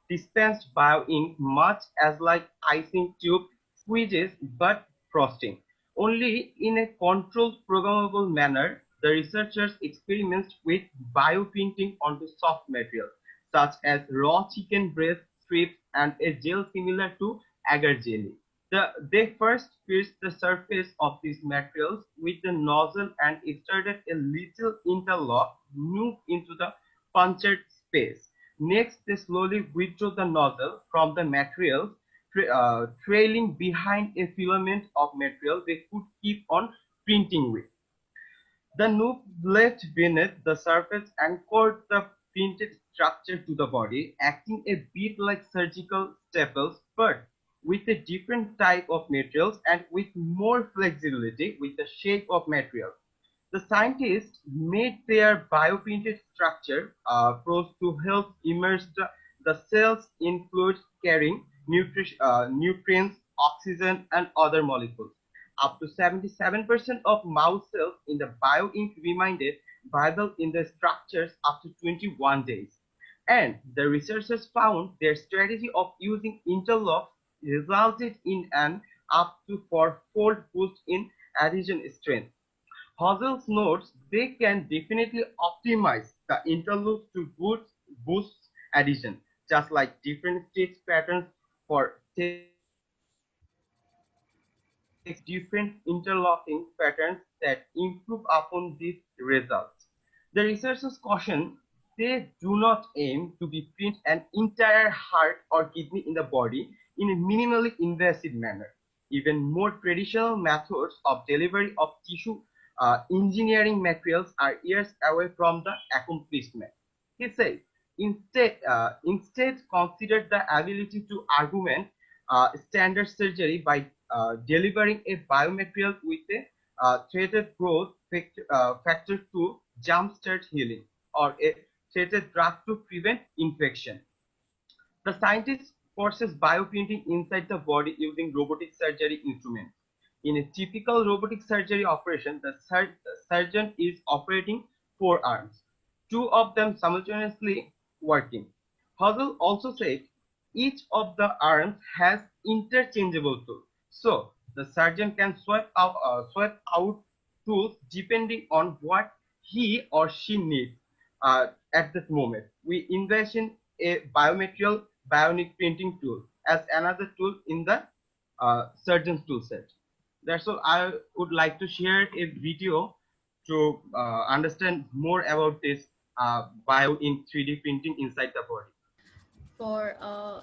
dispensed bio-ink much as like icing tube squeezes but frosting. Only in a controlled, programmable manner, the researchers experimented with bioprinting onto soft materials, such as raw chicken breast strips and a gel similar to agar jelly. They first pierced the surface of these materials with the nozzle and inserted a little interlock nuke into the punctured space. Next, they slowly withdrew the nozzle from the materials, trailing behind a filament of material they could keep on printing with. The nuke left beneath the surface anchored the printed structure to the body, acting a bit like surgical staples, but with a different type of materials and with more flexibility with the shape of material. The scientists made their bioprinted structure pros to help immerse the cells in fluids carrying nutrients, oxygen, and other molecules. Up to 77% of mouse cells in the bioink remained viable in the structures after 21 days. And the researchers found their strategy of using interlocks resulted in an up to four-fold boost in adhesion strength. Hazel's notes they can definitely optimize the interloops to boost adhesion, just like different stitch patterns for text, different interlocking patterns that improve upon these results. The researchers caution they do not aim to be print an entire heart or kidney in the body in a minimally invasive manner. Even more traditional methods of delivery of tissue engineering materials are years away from the accomplishment. He says, instead consider the ability to augment standard surgery by delivering a biomaterial with a threaded growth factor to jumpstart healing or a threaded drug to prevent infection. The scientist forces bioprinting inside the body using robotic surgery instruments. In a typical robotic surgery operation, the surgeon is operating four arms, two of them simultaneously working. Hazel also said each of the arms has interchangeable tools, so the surgeon can swap out tools depending on what he or she needs at that moment. We envision a biomaterial bionic printing tool as another tool in the surgeon's tool set. That's all. I would like to share a video to understand more about this bio in 3D printing inside the body. For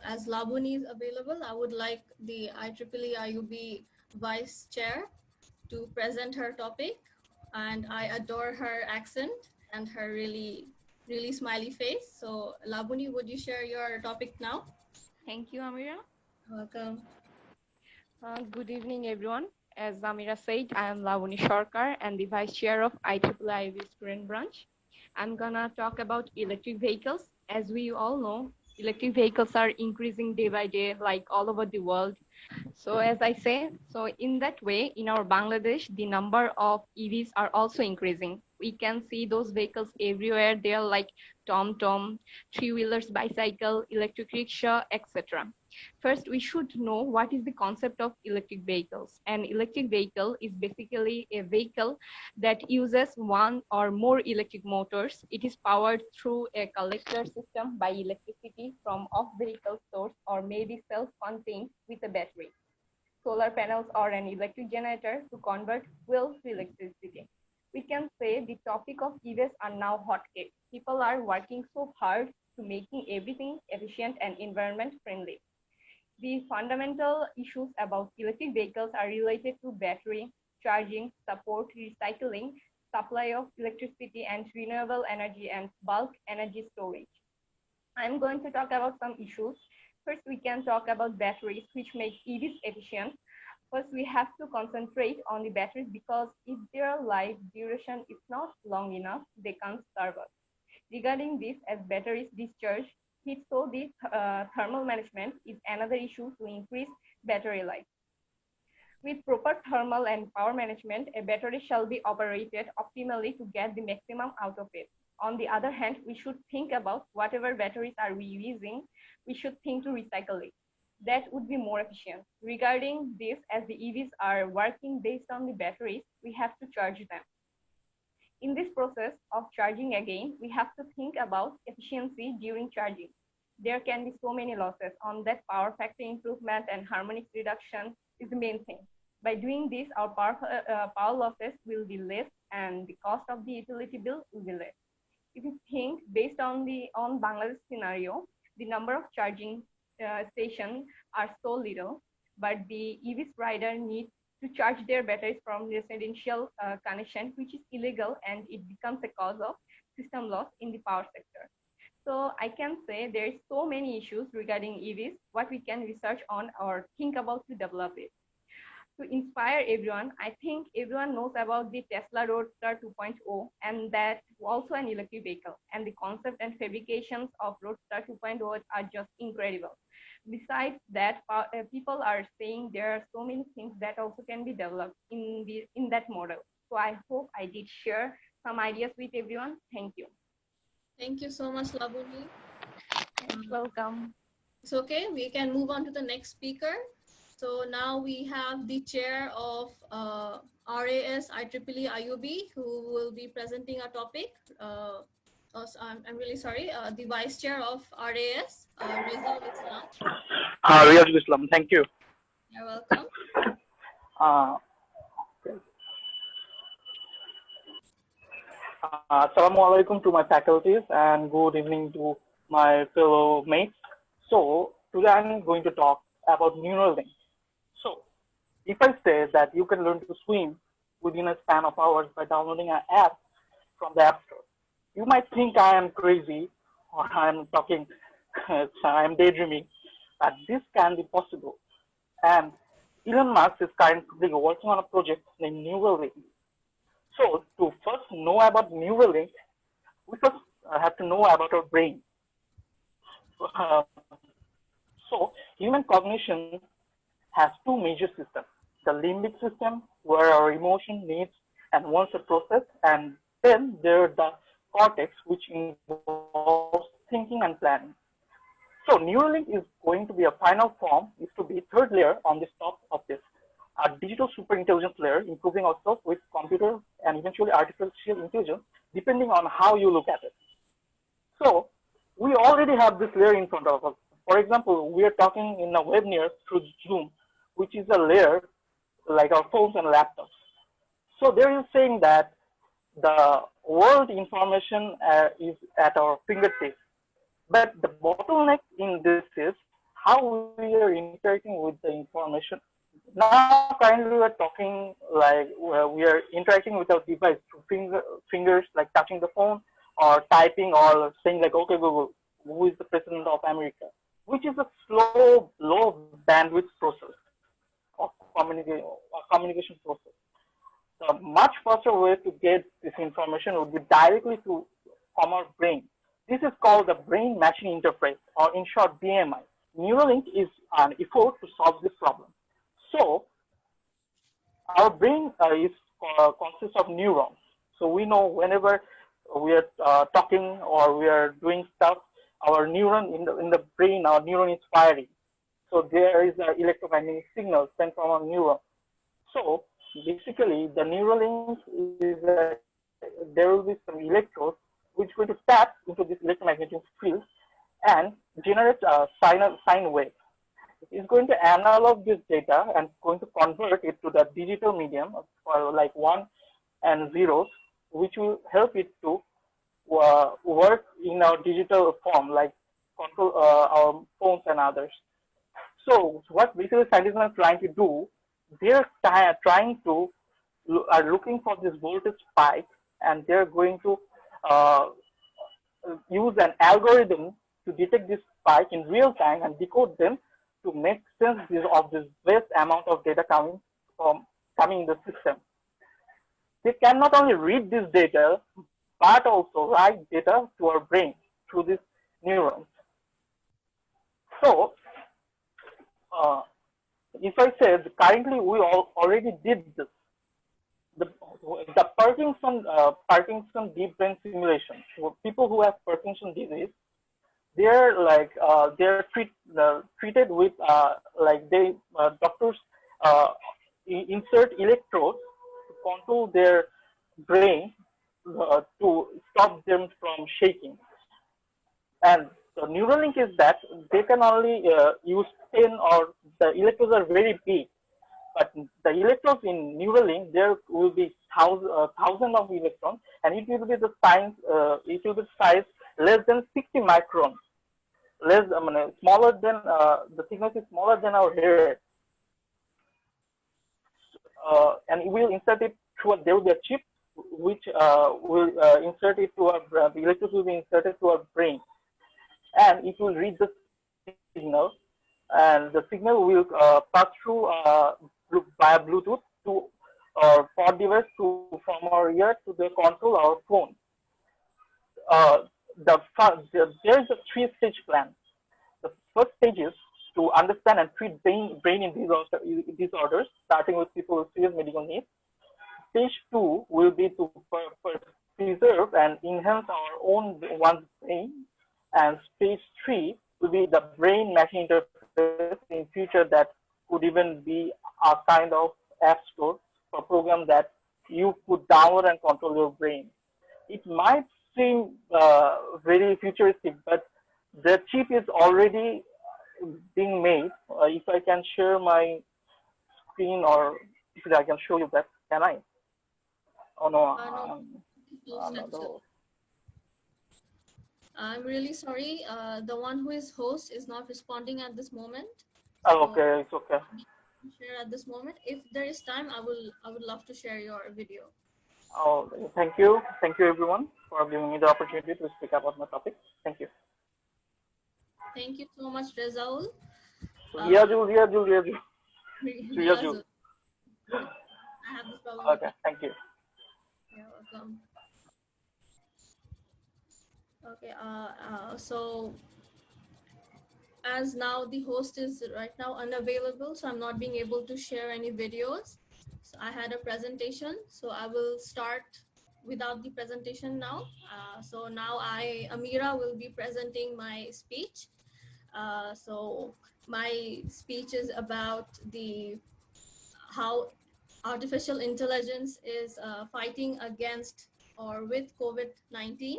as Labuni is available, I would like the IEEE IUB Vice Chair to present her topic, and I adore her accent and her really smiley face. So Labuni, would you share your topic now? Thank you, Amirah. Welcome. Good evening, everyone. As Amirah said, I am Lavani Sarkar and the Vice Chair of IEEE IUB Student Branch. I'm gonna talk about electric vehicles. As we all know, electric vehicles are increasing day by day, like all over the world. So as I say, so in that way, in our Bangladesh, the number of EVs are also increasing. We can see those vehicles everywhere. They are like tom-tom, three-wheelers, bicycle, electric rickshaw, etc. First, we should know what is the concept of electric vehicles. An electric vehicle is basically a vehicle that uses one or more electric motors. It is powered through a collector system by electricity from off-vehicle source or maybe self-contained with a battery, solar panels, or an electric generator to convert fuel to electricity. We can say the topic of EVs are now hot cake. People are working so hard to making everything efficient and environment friendly. The fundamental issues about electric vehicles are related to battery, charging, support, recycling, supply of electricity and renewable energy, and bulk energy storage. I'm going to talk about some issues. First, we can talk about batteries, which make EVs efficient. First, we have to concentrate on the batteries because if their life duration is not long enough, they can't serve us. Regarding this, as batteries discharge heat, so the thermal management is another issue to increase battery life. With proper thermal and power management, a battery shall be operated optimally to get the maximum out of it. On the other hand, we should think about whatever batteries are we using, we should think to recycle it. that would be more efficient. Regarding this, as the EVs are working based on the batteries, we have to charge them. In this process of charging again, we have to think about efficiency during charging. There can be so many losses. On that, power factor improvement and harmonic reduction is the main thing. By doing this, our power losses will be less and the cost of the utility bill will be less. If you think based on Bangladesh scenario, the number of charging stations are so little, but the EVs rider need to charge their batteries from residential connection, which is illegal, and it becomes a cause of system loss in the power sector. So I can say there is so many issues regarding EVs, what we can research on or think about to develop it. To inspire everyone, I think everyone knows about the Tesla Roadster 2.0, and that also an electric vehicle, and the concept and fabrications of Roadster 2.0 are just incredible. Besides that, people are saying there are so many things that also can be developed in that model. So I hope I did share some ideas with everyone. Thank you. Thank you so much, Labuni. Welcome. It's okay, we can move on to the next speaker. So now we have the chair of RAS IEEE IUB who will be presenting a topic. I'm really sorry, the vice chair of RAS, Rizal Islam. Riyazul Islam, thank you. You're welcome. Assalamu alaikum to my faculties and good evening to my fellow mates. So today I'm going to talk about neural links. So if I say that you can learn to swim within a span of hours by downloading an app from the App Store, you might think I am crazy or I'm talking, I'm daydreaming, but this can be possible. And Elon Musk is currently working on a project named Neuralink. So to first know about Neuralink, we first have to know about our brain. So human cognition has two major systems: the limbic system, where our emotion, needs, and wants are processed, and then there's the cortex, which involves thinking and planning. So Neuralink is going to be a final form, is to be third layer on the top of this, a digital superintelligence layer, improving ourselves with computer and eventually artificial intelligence, depending on how you look at it. So we already have this layer in front of us. For example, we are talking in a webinar through Zoom, which is a layer like our phones and laptops. So there is saying that the world information is at our fingertips. But the bottleneck in this is how we are interacting with the information. Now, currently, we are talking like we are interacting with our device through fingers, like touching the phone or typing or saying like, okay, Google, who is the president of America, which is a slow, low bandwidth process of communication process. A much faster way to get this information would be directly from our brain. This is called the brain-machine interface, or in short, BMI. Neuralink is an effort to solve this problem. So our brain consists of neurons. So we know whenever we are talking or we are doing stuff, our neuron in the brain, our neuron is firing. So there is an electromagnetic signal sent from our neuron. So basically, the Neuralink is there will be some electrodes which are going to tap into this electromagnetic field and generate a sine wave. It is going to analog this data and going to convert it to the digital medium for like 1 and 0s, which will help it to work in our digital form, like control our phones and others. So what basically scientists are trying to do, they're trying to are looking for this voltage spike, and they're going to use an algorithm to detect this spike in real time and decode them to make sense of this vast amount of data coming in the system. They can not only read this data, but also write data to our brain through these neurons. So, if I said currently we already did this, the Parkinson deep brain simulation. So people who have Parkinson's disease, they're like treated with like doctors uh, insert electrodes to control their brain to stop them from shaking. And the Neuralink is that they can only use 10, or the electrodes are very big. But the electrons in Neuralink, there will be thousand of electrons, and it will be the size less than 60 microns, smaller than the thickness is smaller than our hair, and we will insert it through. There will be a chip which will insert it to our the electrodes will be inserted to our brain, and it will read the signal, and the signal will pass through via Bluetooth to our pod device from our ear to the control our phone. Uh, there is a three-stage plan. The first stage is to understand and treat brain disorders, starting with people with serious medical needs. Stage 2 will be to preserve and enhance our own one's brain, and stage 3 will be the brain-machine interface in future that could even be a kind of app store for program that you could download and control your brain. It might seem very futuristic, but the chip is already being made. If I can share my screen, or if I can show you that, can I? Oh no. No. I'm really sorry. The one who is host is not responding at this moment. Oh, okay, it's okay. Share at this moment. If there is time, I would love to share your video. Oh, thank you everyone for giving me the opportunity to speak about my topic. Thank you. Thank you so much, Rezaul. Riyazul. Riyazul. I have this problem. Okay, thank you. You're welcome. Okay, so as now the host is right now unavailable, so I'm not being able to share any videos. So I had a presentation, so I will start without the presentation now. So now Amirah, will be presenting my speech. So my speech is about how artificial intelligence is fighting against or with COVID-19.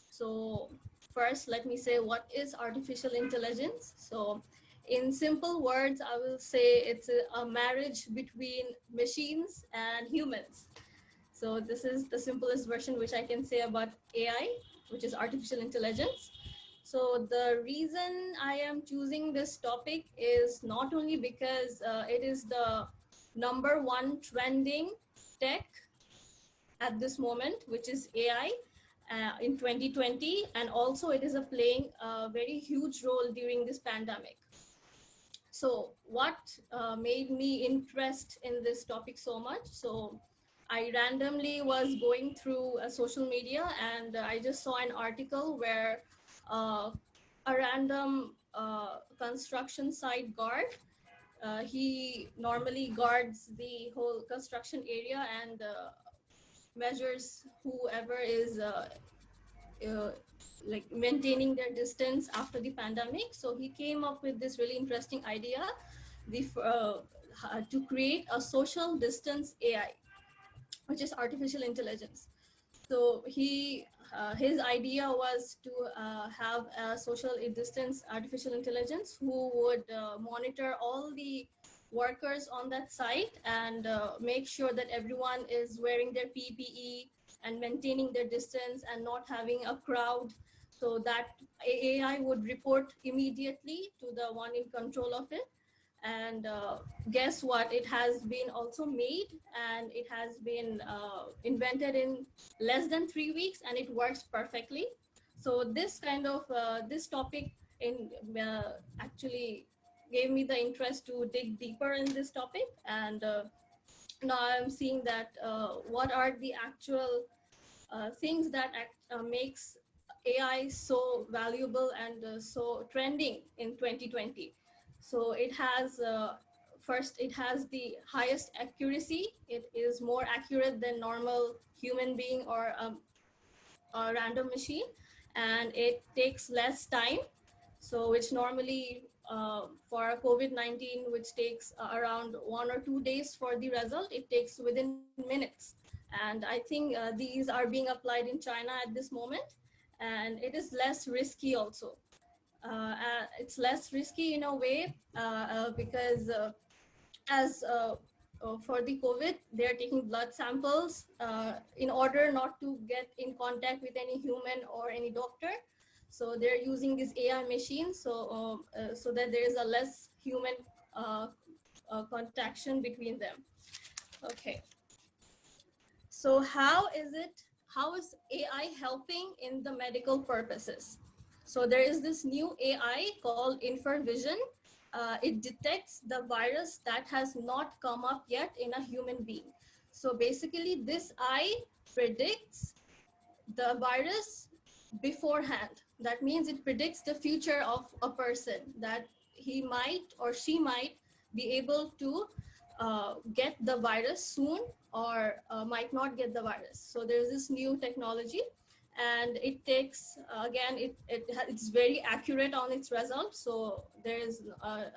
So first, let me say, what is artificial intelligence? So in simple words, I will say it's a marriage between machines and humans. So this is the simplest version which I can say about AI, which is artificial intelligence. So the reason I am choosing this topic is not only because it is the #1 trending tech at this moment, which is AI in 2020, and also it is playing a very huge role during this pandemic. So what made me interest in this topic so much? So I randomly was going through social media, and I just saw an article where a random construction site guard, he normally guards the whole construction area and measures whoever is like maintaining their distance after the pandemic. So he came up with this really interesting idea to create a social distance AI, which is artificial intelligence. So his idea was to have a social distance artificial intelligence who would monitor all the workers on that site and make sure that everyone is wearing their PPE and maintaining their distance and not having a crowd, so that AI would report immediately to the one in control of it. And guess what? It has been also made, and it has been invented in less than 3 weeks, and it works perfectly. So this kind of this topic actually gave me the interest to dig deeper in this topic. And now I'm seeing that what are the actual things that makes AI so valuable and so trending in 2020. So it has first, it has the highest accuracy. It is more accurate than normal human being or a random machine. and it takes less time. So which normally for COVID-19, which takes around 1 or 2 days for the result, it takes within minutes. And I think these are being applied in China at this moment, and it is less risky also. It's less risky in a way because as for the COVID, they are taking blood samples in order not to get in contact with any human or any doctor. So they're using this AI machine, so that there is a less human contaction between them. Okay. So how is AI helping in the medical purposes? So there is this new AI called InferVision. It detects the virus that has not come up yet in a human being. So basically this eye predicts the virus beforehand. That means it predicts the future of a person, that he might or she might be able to get the virus soon, or might not get the virus. So there's this new technology, and it takes again it's very accurate on its results, so there is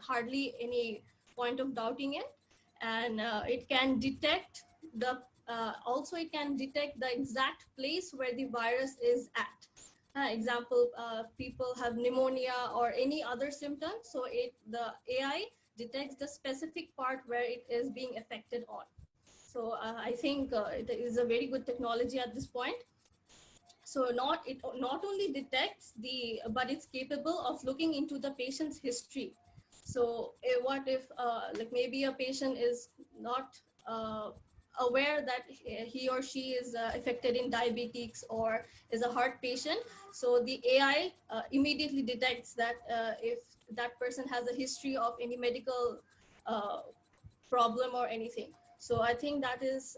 hardly any point of doubting it. And it can detect the also it can detect the exact place where the virus is at. Example, people have pneumonia or any other symptoms, so the AI detects the specific part where it is being affected on. So I think it is a very good technology at this point. So it not only detects but it's capable of looking into the patient's history. So what if like maybe a patient is not aware that he or she is affected in diabetes or is a heart patient. So the AI immediately detects that if that person has a history of any medical problem or anything. So I think that is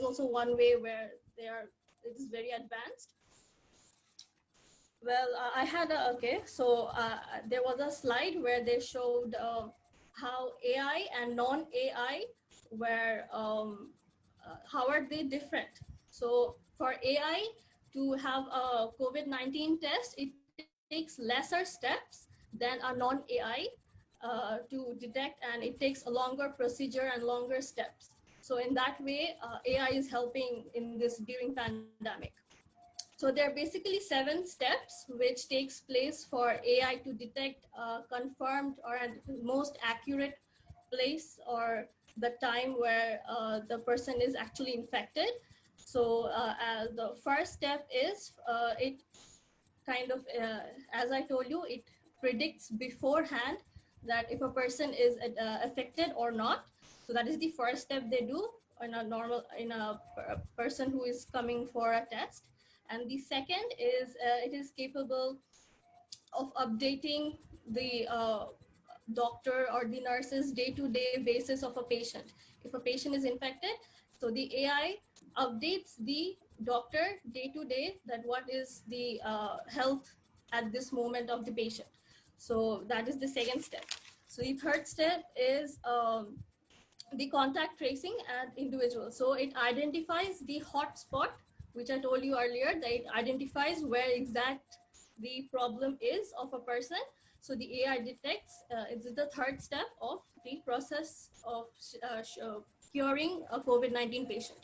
also one way where it is very advanced. Well, I had there was a slide where they showed how AI and non-AI were how are they different. So for AI to have a COVID-19 test, it takes lesser steps than a non-AI to detect, and it takes a longer procedure and longer steps. So in that way, AI is helping in this during pandemic. So there are basically 7 steps which takes place for AI to detect confirmed or most accurate place or the time where the person is actually infected. So the first step is it kind of, as I told you, it predicts beforehand that if a person is affected or not. So that is the first step they do in a person who is coming for a test. And the second is it is capable of updating the doctor or the nurse's day-to-day basis of a patient. If a patient is infected, so the AI updates the doctor day-to-day that what is the health at this moment of the patient. So that is the second step. So the third step is the contact tracing at individuals. So it identifies the hotspot, which I told you earlier, that it identifies where exact the problem is of a person. So the AI detects, it's the third step of the process of curing a COVID-19 patient.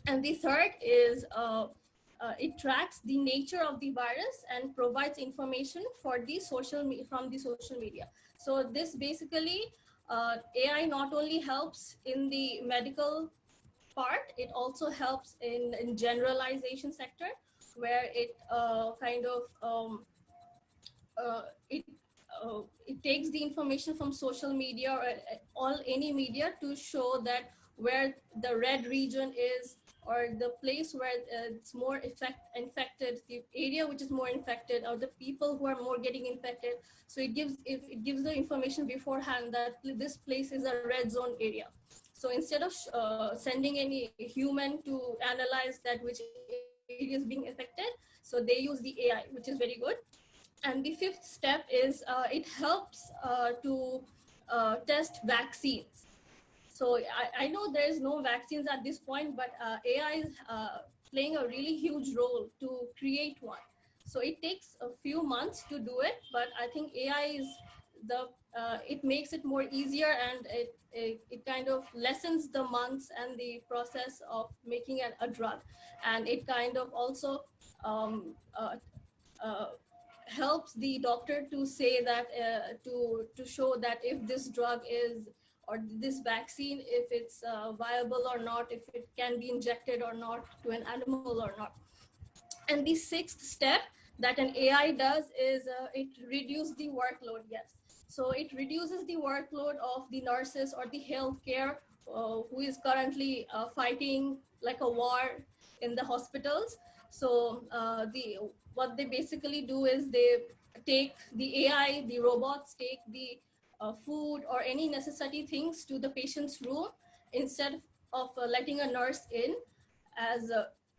And the third is it tracks the nature of the virus and provides information for the from the social media. So this basically, AI not only helps in the medical part, it also helps in generalization sector, where it kind of it takes the information from social media or any media to show that where the red region is, or the place where it's more infected, the area which is more infected, or the people who are more getting infected. So it gives the information beforehand that this place is a red zone area. So instead of sending any human to analyze that which area is being affected, so they use the AI, which is very good. And the fifth step is it helps to test vaccines. So I know there is no vaccines at this point, but AI is playing a really huge role to create one. So it takes a few months to do it, but I think AI is it makes it more easier, and it kind of lessens the months and the process of making a drug, and it kind of also um, uh, uh, helps the doctor to say that to show that if this drug is, or this vaccine, if it's viable or not, if it can be injected or not to an animal or not. And the sixth step that an AI does is it reduces the workload. Yes. So it reduces the workload of the nurses or the healthcare who is currently fighting like a war in the hospitals. So what they basically do is they take the AI, the robots take the food or any necessity things to the patient's room, instead of letting a nurse in, as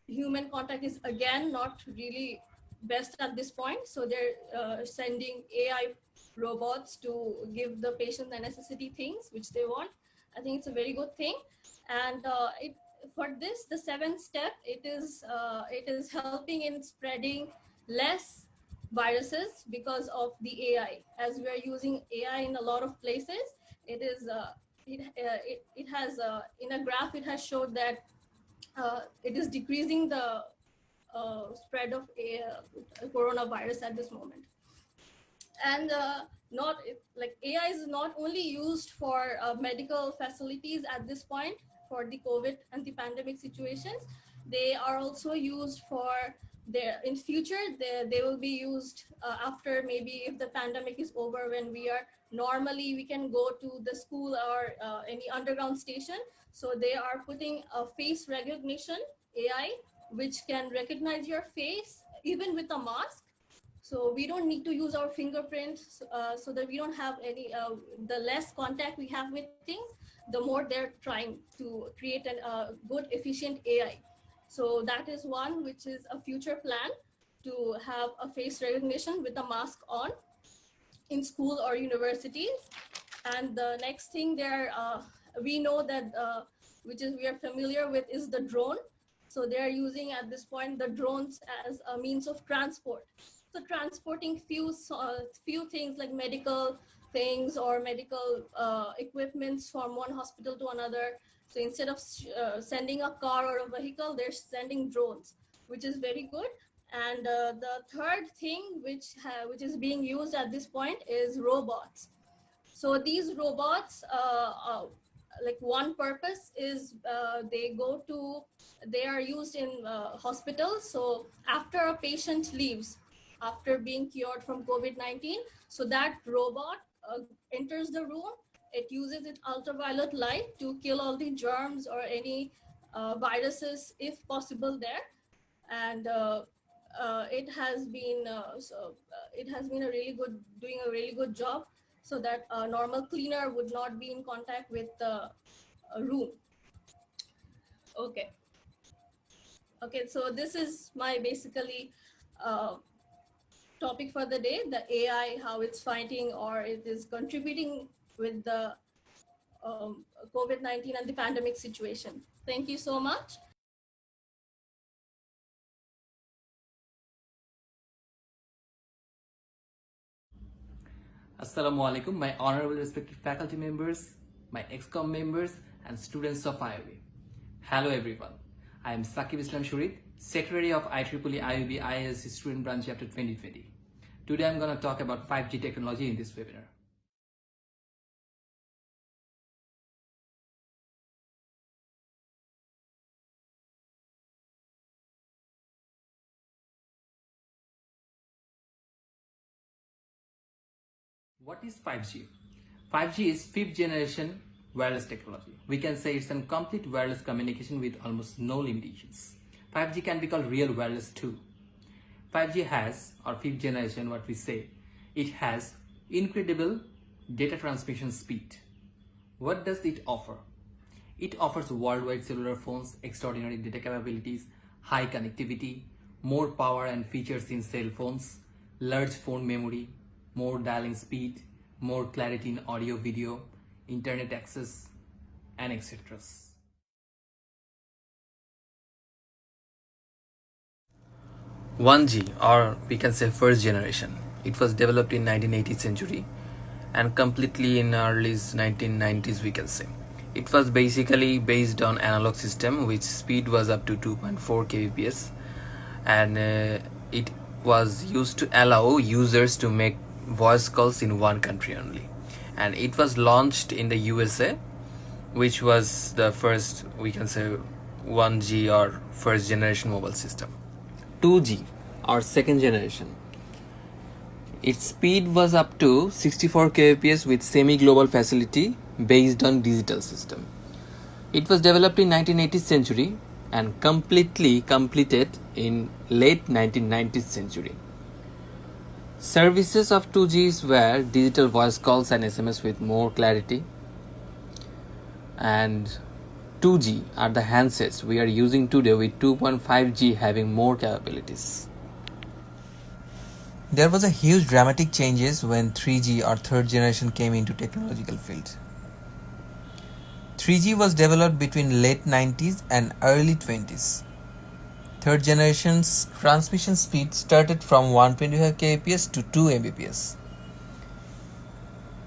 human contact is again not really best at this point. So they're sending AI robots to give the patient the necessity things which they want. I think it's a very good thing. And for this, the seventh step, it is helping in spreading less viruses because of the AI. As we are using AI in a lot of places, it is it has in a graph it has showed that it is decreasing the spread of coronavirus at this moment. And not like AI is not only used for medical facilities at this point for the COVID and the pandemic situations. They are also used for their in future. They will be used after, maybe if the pandemic is over, when we are normally we can go to the school or any underground station. So they are putting a face recognition AI which can recognize your face even with a mask. So we don't need to use our fingerprints, so that we don't have any, the less contact we have with things, the more they're trying to create a good, efficient AI. So that is one which is a future plan, to have a face recognition with a mask on in school or universities. And the next thing there, we know that, which is we are familiar with, is the drone. So they are using at this point the drones as a means of transport. So transporting few things like medical things or medical equipments from one hospital to another. So instead of sending a car or a vehicle, they're sending drones, which is very good. And the third thing which is being used at this point is robots. So these robots, like one purpose is they are used in hospitals. So after a patient leaves, after being cured from COVID-19, so that robot enters the room. It uses its ultraviolet light to kill all the germs or any viruses, if possible, there. And it has been doing a really good job, so that a normal cleaner would not be in contact with the room. Okay, so this is my basically topic for the day, the AI, how it's fighting or it is contributing with the COVID-19 and the pandemic situation. Thank you so much. Assalamu alaikum, my honorable respected faculty members, my ExCom members, and students of IUB. Hello everyone, I am Sakib Islam Shurid, Secretary of IEEE IUB ISB Student Branch Chapter 2020. Today I'm going to talk about 5G technology in this webinar. What is 5G? 5G is 5th generation wireless technology. We can say it's a complete wireless communication with almost no limitations. 5G can be called real wireless too. 5G has, or 5th generation, what we say, it has incredible data transmission speed. What does it offer? It offers worldwide cellular phones, extraordinary data capabilities, high connectivity, more power and features in cell phones, large phone memory, more dialing speed, more clarity in audio, video, internet access, and etc. 1G, or we can say first generation. It was developed in 1980th century and completely in early 1990s, we can say. It was basically based on analog system which speed was up to 2.4 kbps, and it was used to allow users to make voice calls in one country only. And it was launched in the USA, which was the first, we can say, 1G or first generation mobile system. 2G or second generation. Its speed was up to 64 kbps with semi-global facility based on digital system. It was developed in 1980th century and completely completed in late 1990th century. Services of 2Gs were digital voice calls and SMS with more clarity, and 2G are the handsets we are using today, with 2.5G having more capabilities. There was a huge dramatic changes when 3G or third generation came into technological field. 3G was developed between late 90s and early 20s. Third generation's transmission speed started from 125 kbps to 2 Mbps.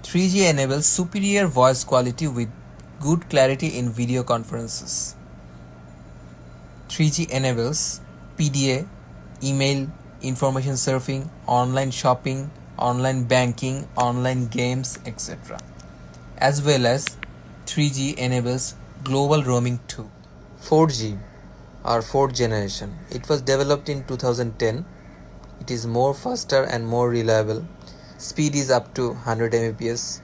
3G enables superior voice quality with good clarity in video conferences. 3G enables PDA, email, information surfing, online shopping, online banking, online games, etc. As well as 3G enables global roaming too. 4G or fourth generation. It was developed in 2010. It is more faster and more reliable. Speed is up to 100 Mbps.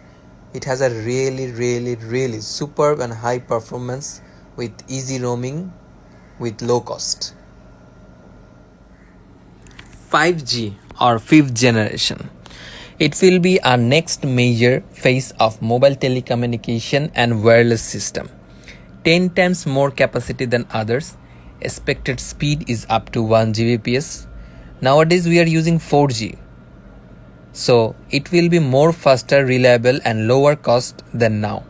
It has a really superb and high performance with easy roaming with low cost. 5G or fifth generation. It will be our next major phase of mobile telecommunication and wireless system. 10 times more capacity than others. Expected speed is up to 1 Gbps. Nowadays we are using 4G. So it will be more faster, reliable and lower cost than now.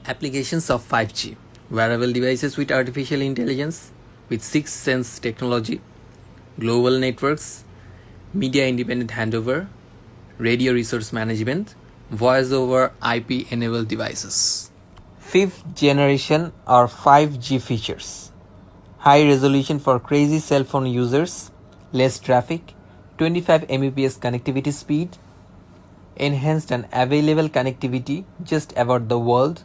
Applications of 5G. Wearable devices with artificial intelligence, with 6th sense technology, global networks, media independent handover, radio resource management, voice over IP enabled devices. 5th generation or 5G features. High resolution for crazy cell phone users, less traffic, 25 Mbps connectivity speed, enhanced and available connectivity just about the world,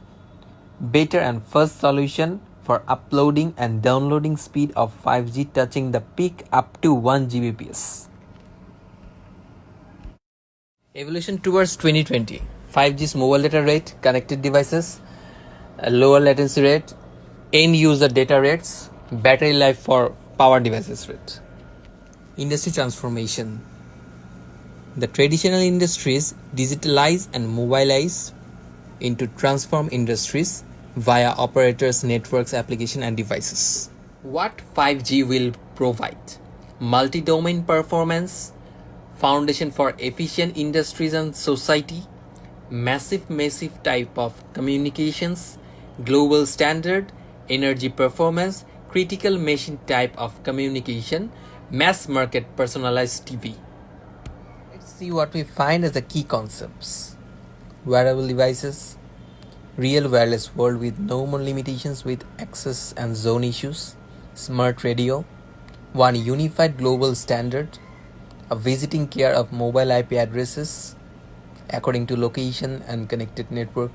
better and fast solution for uploading and downloading speed of 5G touching the peak up to 1 Gbps. Evolution towards 2020. 5G's mobile data rate, connected devices, a lower latency rate, end user data rates, battery life for power devices rate. Industry transformation. The traditional industries digitalize and mobilize into transform industries via operators, networks, application and devices. What 5G will provide? Multi-domain performance, foundation for efficient industries and society, massive type of communications, global standard, energy performance, critical machine type of communication, mass market personalized TV. Let's see what we find as the key concepts. Wearable devices, real wireless world with no more limitations with access and zone issues, smart radio, one unified global standard, a visiting care of mobile IP addresses according to location and connected network,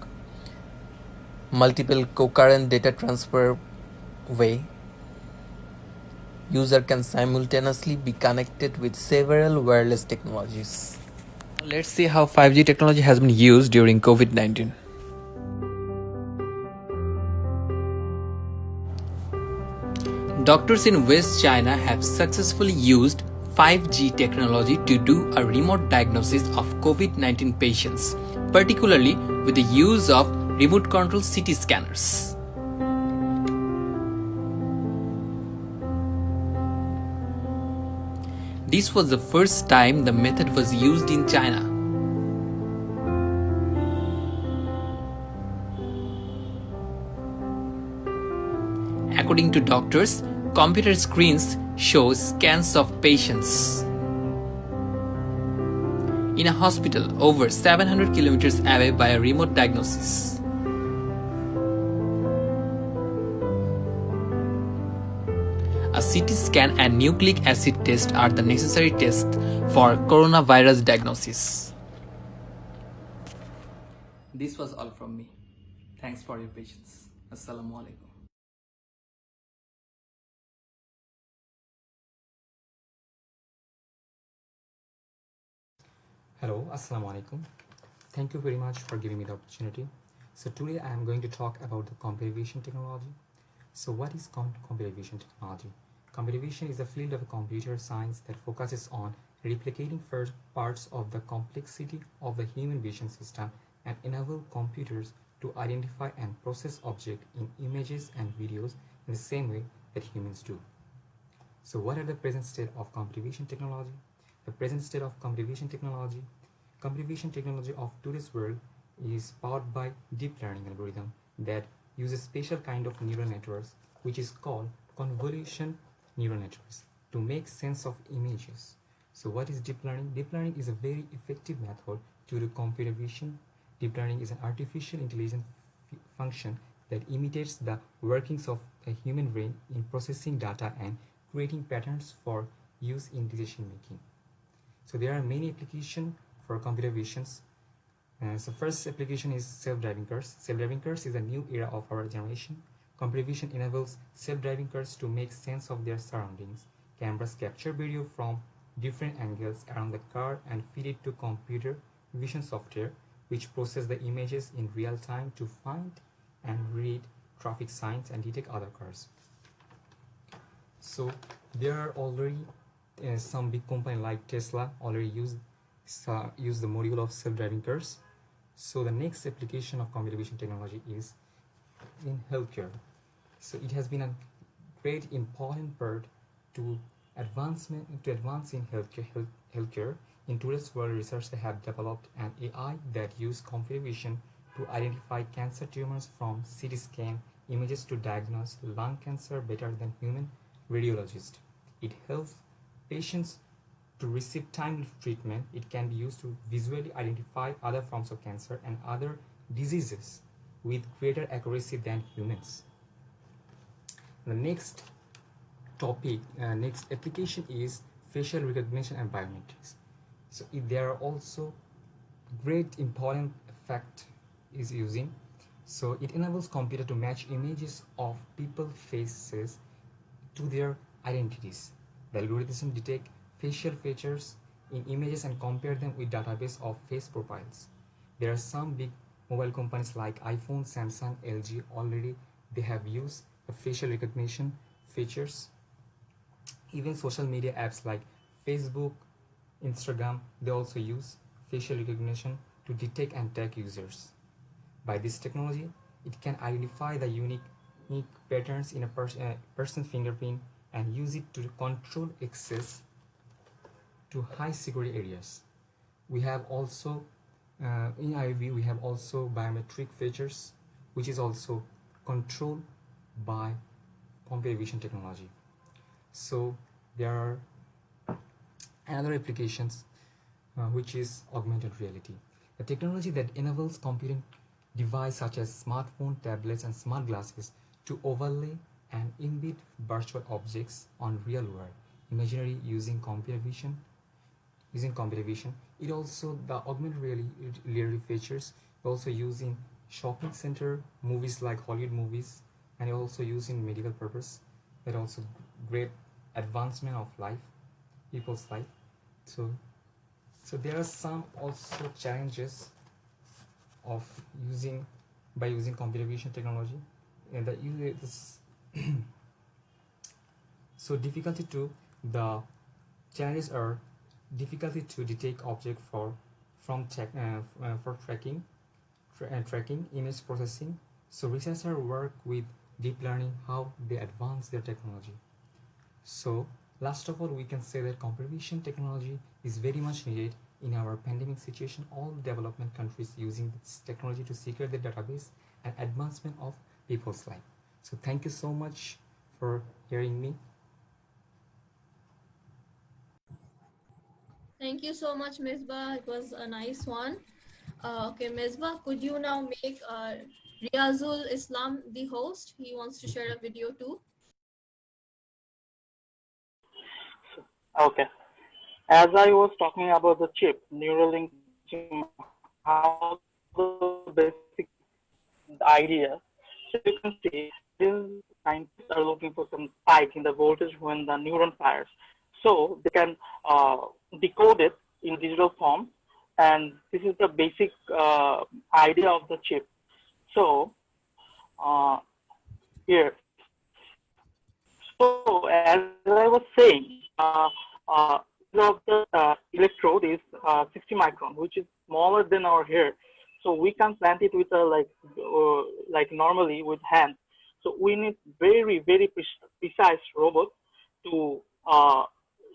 multiple concurrent data transfer way. User can simultaneously be connected with several wireless technologies. Let's see how 5G technology has been used during COVID-19. Doctors in West China have successfully used 5G technology to do a remote diagnosis of COVID-19 patients, particularly with the use of remote control CT scanners. This was the first time the method was used in China. According to doctors, Computer screens show scans of patients in a hospital over 700 kilometers away by a remote diagnosis. A CT scan and nucleic acid test are the necessary tests for coronavirus diagnosis. This was all from me. Thanks for your patience. Assalamu alaikum. Hello, Assalamu alaikum. Thank you very much for giving me the opportunity. So today I am going to talk about the computer vision technology. So what is computer vision technology? Computer vision is a field of computer science that focuses on replicating first parts of the complexity of the human vision system and enable computers to identify and process objects in images and videos in the same way that humans do. So what are the present state of computer vision technology? The present state of computer vision technology of today's world is powered by deep learning algorithm that uses special kind of neural networks, which is called convolution neural networks, to make sense of images. So what is deep learning? Deep learning is a very effective method to do computer vision. Deep learning is an artificial intelligence function that imitates the workings of a human brain in processing data and creating patterns for use in decision making. So there are many applications for computer visions. So first application is self-driving cars. Self-driving cars is a new era of our generation. Computer vision enables self-driving cars to make sense of their surroundings. Cameras capture video from different angles around the car and feed it to computer vision software, which process the images in real time to find and read traffic signs and detect other cars. So there are already some big company like Tesla already use the module of self-driving cars. So the next application of computer vision technology is in healthcare. So it has been a great important part to advance in healthcare. In today's world, researchers have developed an AI that uses computer vision to identify cancer tumors from CT scan images to diagnose lung cancer better than human radiologists. It helps patients to receive timely treatment. It can be used to visually identify other forms of cancer and other diseases with greater accuracy than humans. The next application is facial recognition and biometrics. So there are also great important fact is using. So it enables computer to match images of people's faces to their identities. The algorithm detect facial features in images and compare them with database of face profiles. There are some big mobile companies like iPhone, Samsung, LG already they have used the facial recognition features. Even social media apps like Facebook, Instagram, they also use facial recognition to detect and tag users. By this technology, it can identify the unique patterns in a person's fingerprint and use it to control access to high security areas. We have also in IUB we have also biometric features, which is also controlled by computer vision technology. So there are another applications which is augmented reality, the technology that enables computing devices such as smartphone, tablets, and smart glasses to overlay and embed virtual objects on real world imaginary using computer vision. It also the augmented reality features also used in shopping center, movies like Hollywood movies, and also used in medical purpose. That also great advancement of life, people's life. So there are some also challenges of using computer vision technology, and that so the challenges are difficulty to detect object for tracking, image processing. So researchers work with deep learning how they advance their technology. So last of all, we can say that computer vision technology is very much needed in our pandemic situation. All development countries using this technology to secure the database and advancement of people's life. So thank you so much for hearing me. Thank you so much, Misbah. It was a nice one. Okay, Misbah, could you now make Riazul Islam the host? He wants to share a video too. Okay. As I was talking about the chip, Neuralink, how the basic idea, so you can see these scientists are looking for some spike in the voltage when the neuron fires. So they can decode it in digital form, and this is the basic idea of the chip. So here, so as I was saying, of the electrode is 60 micron, which is smaller than our hair. So we can plant it with a like normally with hands. So we need very precise robot to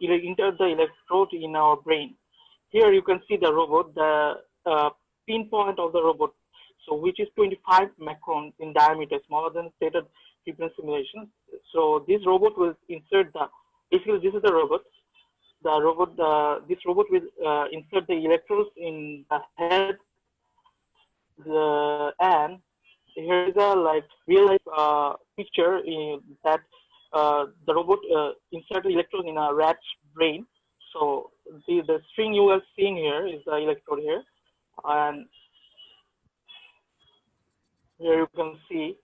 insert the electrode in our brain. Here you can see the robot, the pinpoint of the robot, so which is 25 micron in diameter, smaller than stated frequency simulation. So this robot will insert the, basically this is the robot. This robot will insert the electrodes in the head, and here is a like real life picture in that the robot insert the electrode in a rat's brain. So the string you are seeing here is the electrode here, and here you can see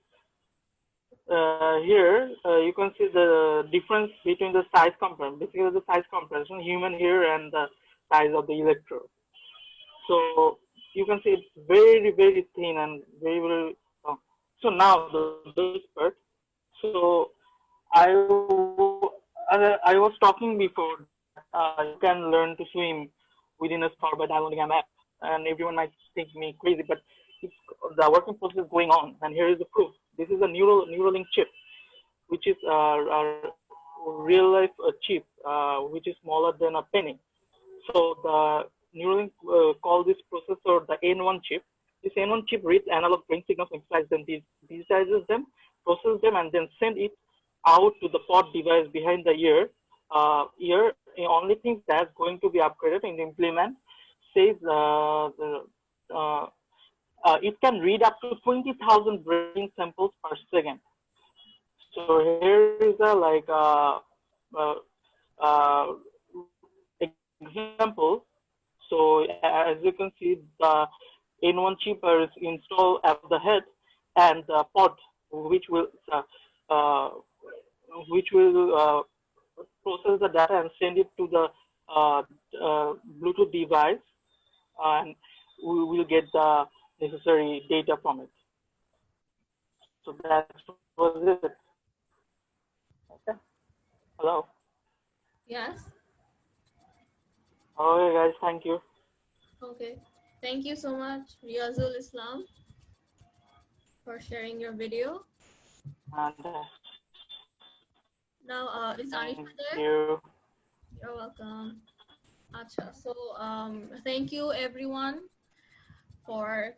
you can see the difference between the size comparison, basically the size comparison, human hair and the size of the electrode. So you can see it's very thin and very long. So now the best part. So I was talking before you can learn to swim within a star by downloading an app, and everyone might think me crazy, but it's, the working process is going on, and here is the proof. This is a Neuralink chip, which is a real life chip, which is smaller than a penny. So the Neuralink call this processor the N1 chip. This N1 chip reads analog brain signals, amplifies them, digitizes them, processes them, and then send it out to the pod device behind the ear. The only thing that's going to be upgraded in the implement says it can read up to 20,000 brain samples per second. So here is a example. So as you can see, the N1 chip is installed at the head, and the pod, which will process the data and send it to the Bluetooth device, and we will get the necessary data from it. So that was it. Okay. Hello. Yes. Okay, guys. Thank you. Okay. Thank you so much, Riazul Islam, for sharing your video. And now, is Anisha there? thank you. You're welcome. Acha. So, thank you everyone for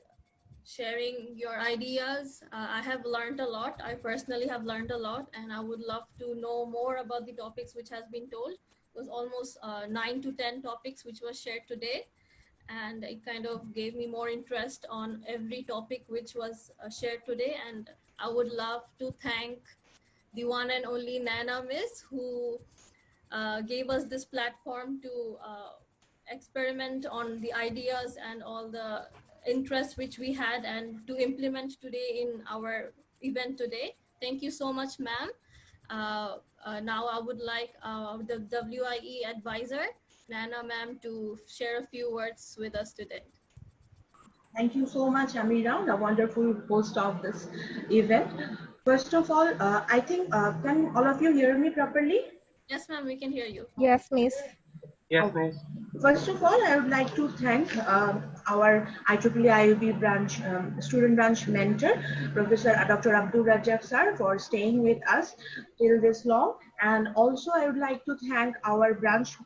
sharing your ideas. I have learned a lot. I personally have learned a lot, and I would love to know more about the topics which has been told. It was almost 9 to 10 topics which was shared today, and it kind of gave me more interest on every topic which was shared today. And I would love to thank the one and only Nana Miss, who gave us this platform to experiment on the ideas and all the interest which we had, and to implement today in our event today. Thank you so much, ma'am. Now I would like the WIE advisor, Nana ma'am, to share a few words with us today. Thank you so much, Amirah, the wonderful host of this event. First of all, I think, can all of you hear me properly? Yes, ma'am, we can hear you. Yes, miss. Yes, miss. First of all, I would like to thank our IEEE IUB branch, student branch mentor, Professor Dr. Abdul Razzaq sir, for staying with us till this long. And also I would like to thank our branch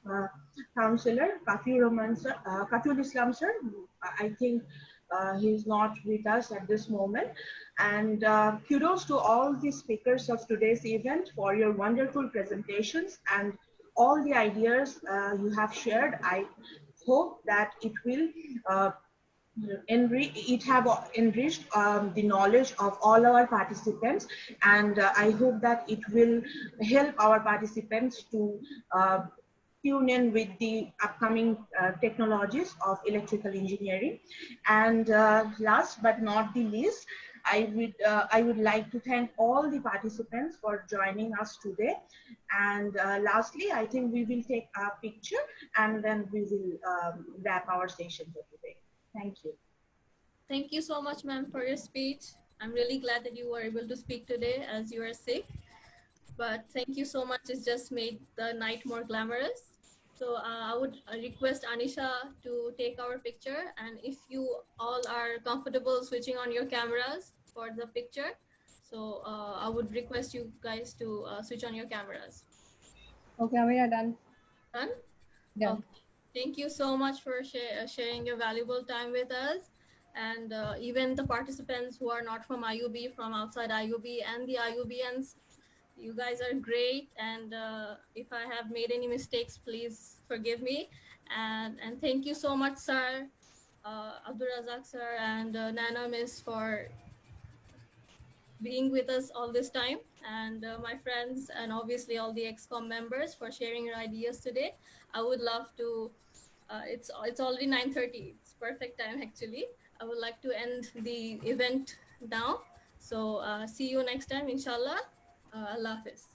counselor, Kafiul Islam sir. I think He's not with us at this moment. And kudos to all the speakers of today's event for your wonderful presentations and all the ideas you have shared. I hope that it will enriched the knowledge of all our participants, and I hope that it will help our participants to tune in with the upcoming technologies of electrical engineering. And last but not the least, I would like to thank all the participants for joining us today. And lastly, I think we will take a picture and then we will wrap our session for today. Thank you. Thank you so much, ma'am, for your speech. I'm really glad that you were able to speak today as you are sick. But thank you so much. It's just made the night more glamorous. So I would request Anisha to take our picture. And if you all are comfortable switching on your cameras for the picture, so I would request you guys to switch on your cameras. Okay, Amirah, done. Done? Done. Okay. Thank you so much for sharing your valuable time with us. And even the participants who are not from IUB, from outside IUB, and the IUBians, you guys are great. And if I have made any mistakes, please forgive me. And thank you so much, sir, Abdul Razak sir, and Nana Miss, for being with us all this time, and my friends, and obviously all the XCOM members for sharing your ideas today. I would love to, it's already 9:30. It's perfect time actually. I would like to end the event now. So see you next time, inshallah. Allah Hafiz.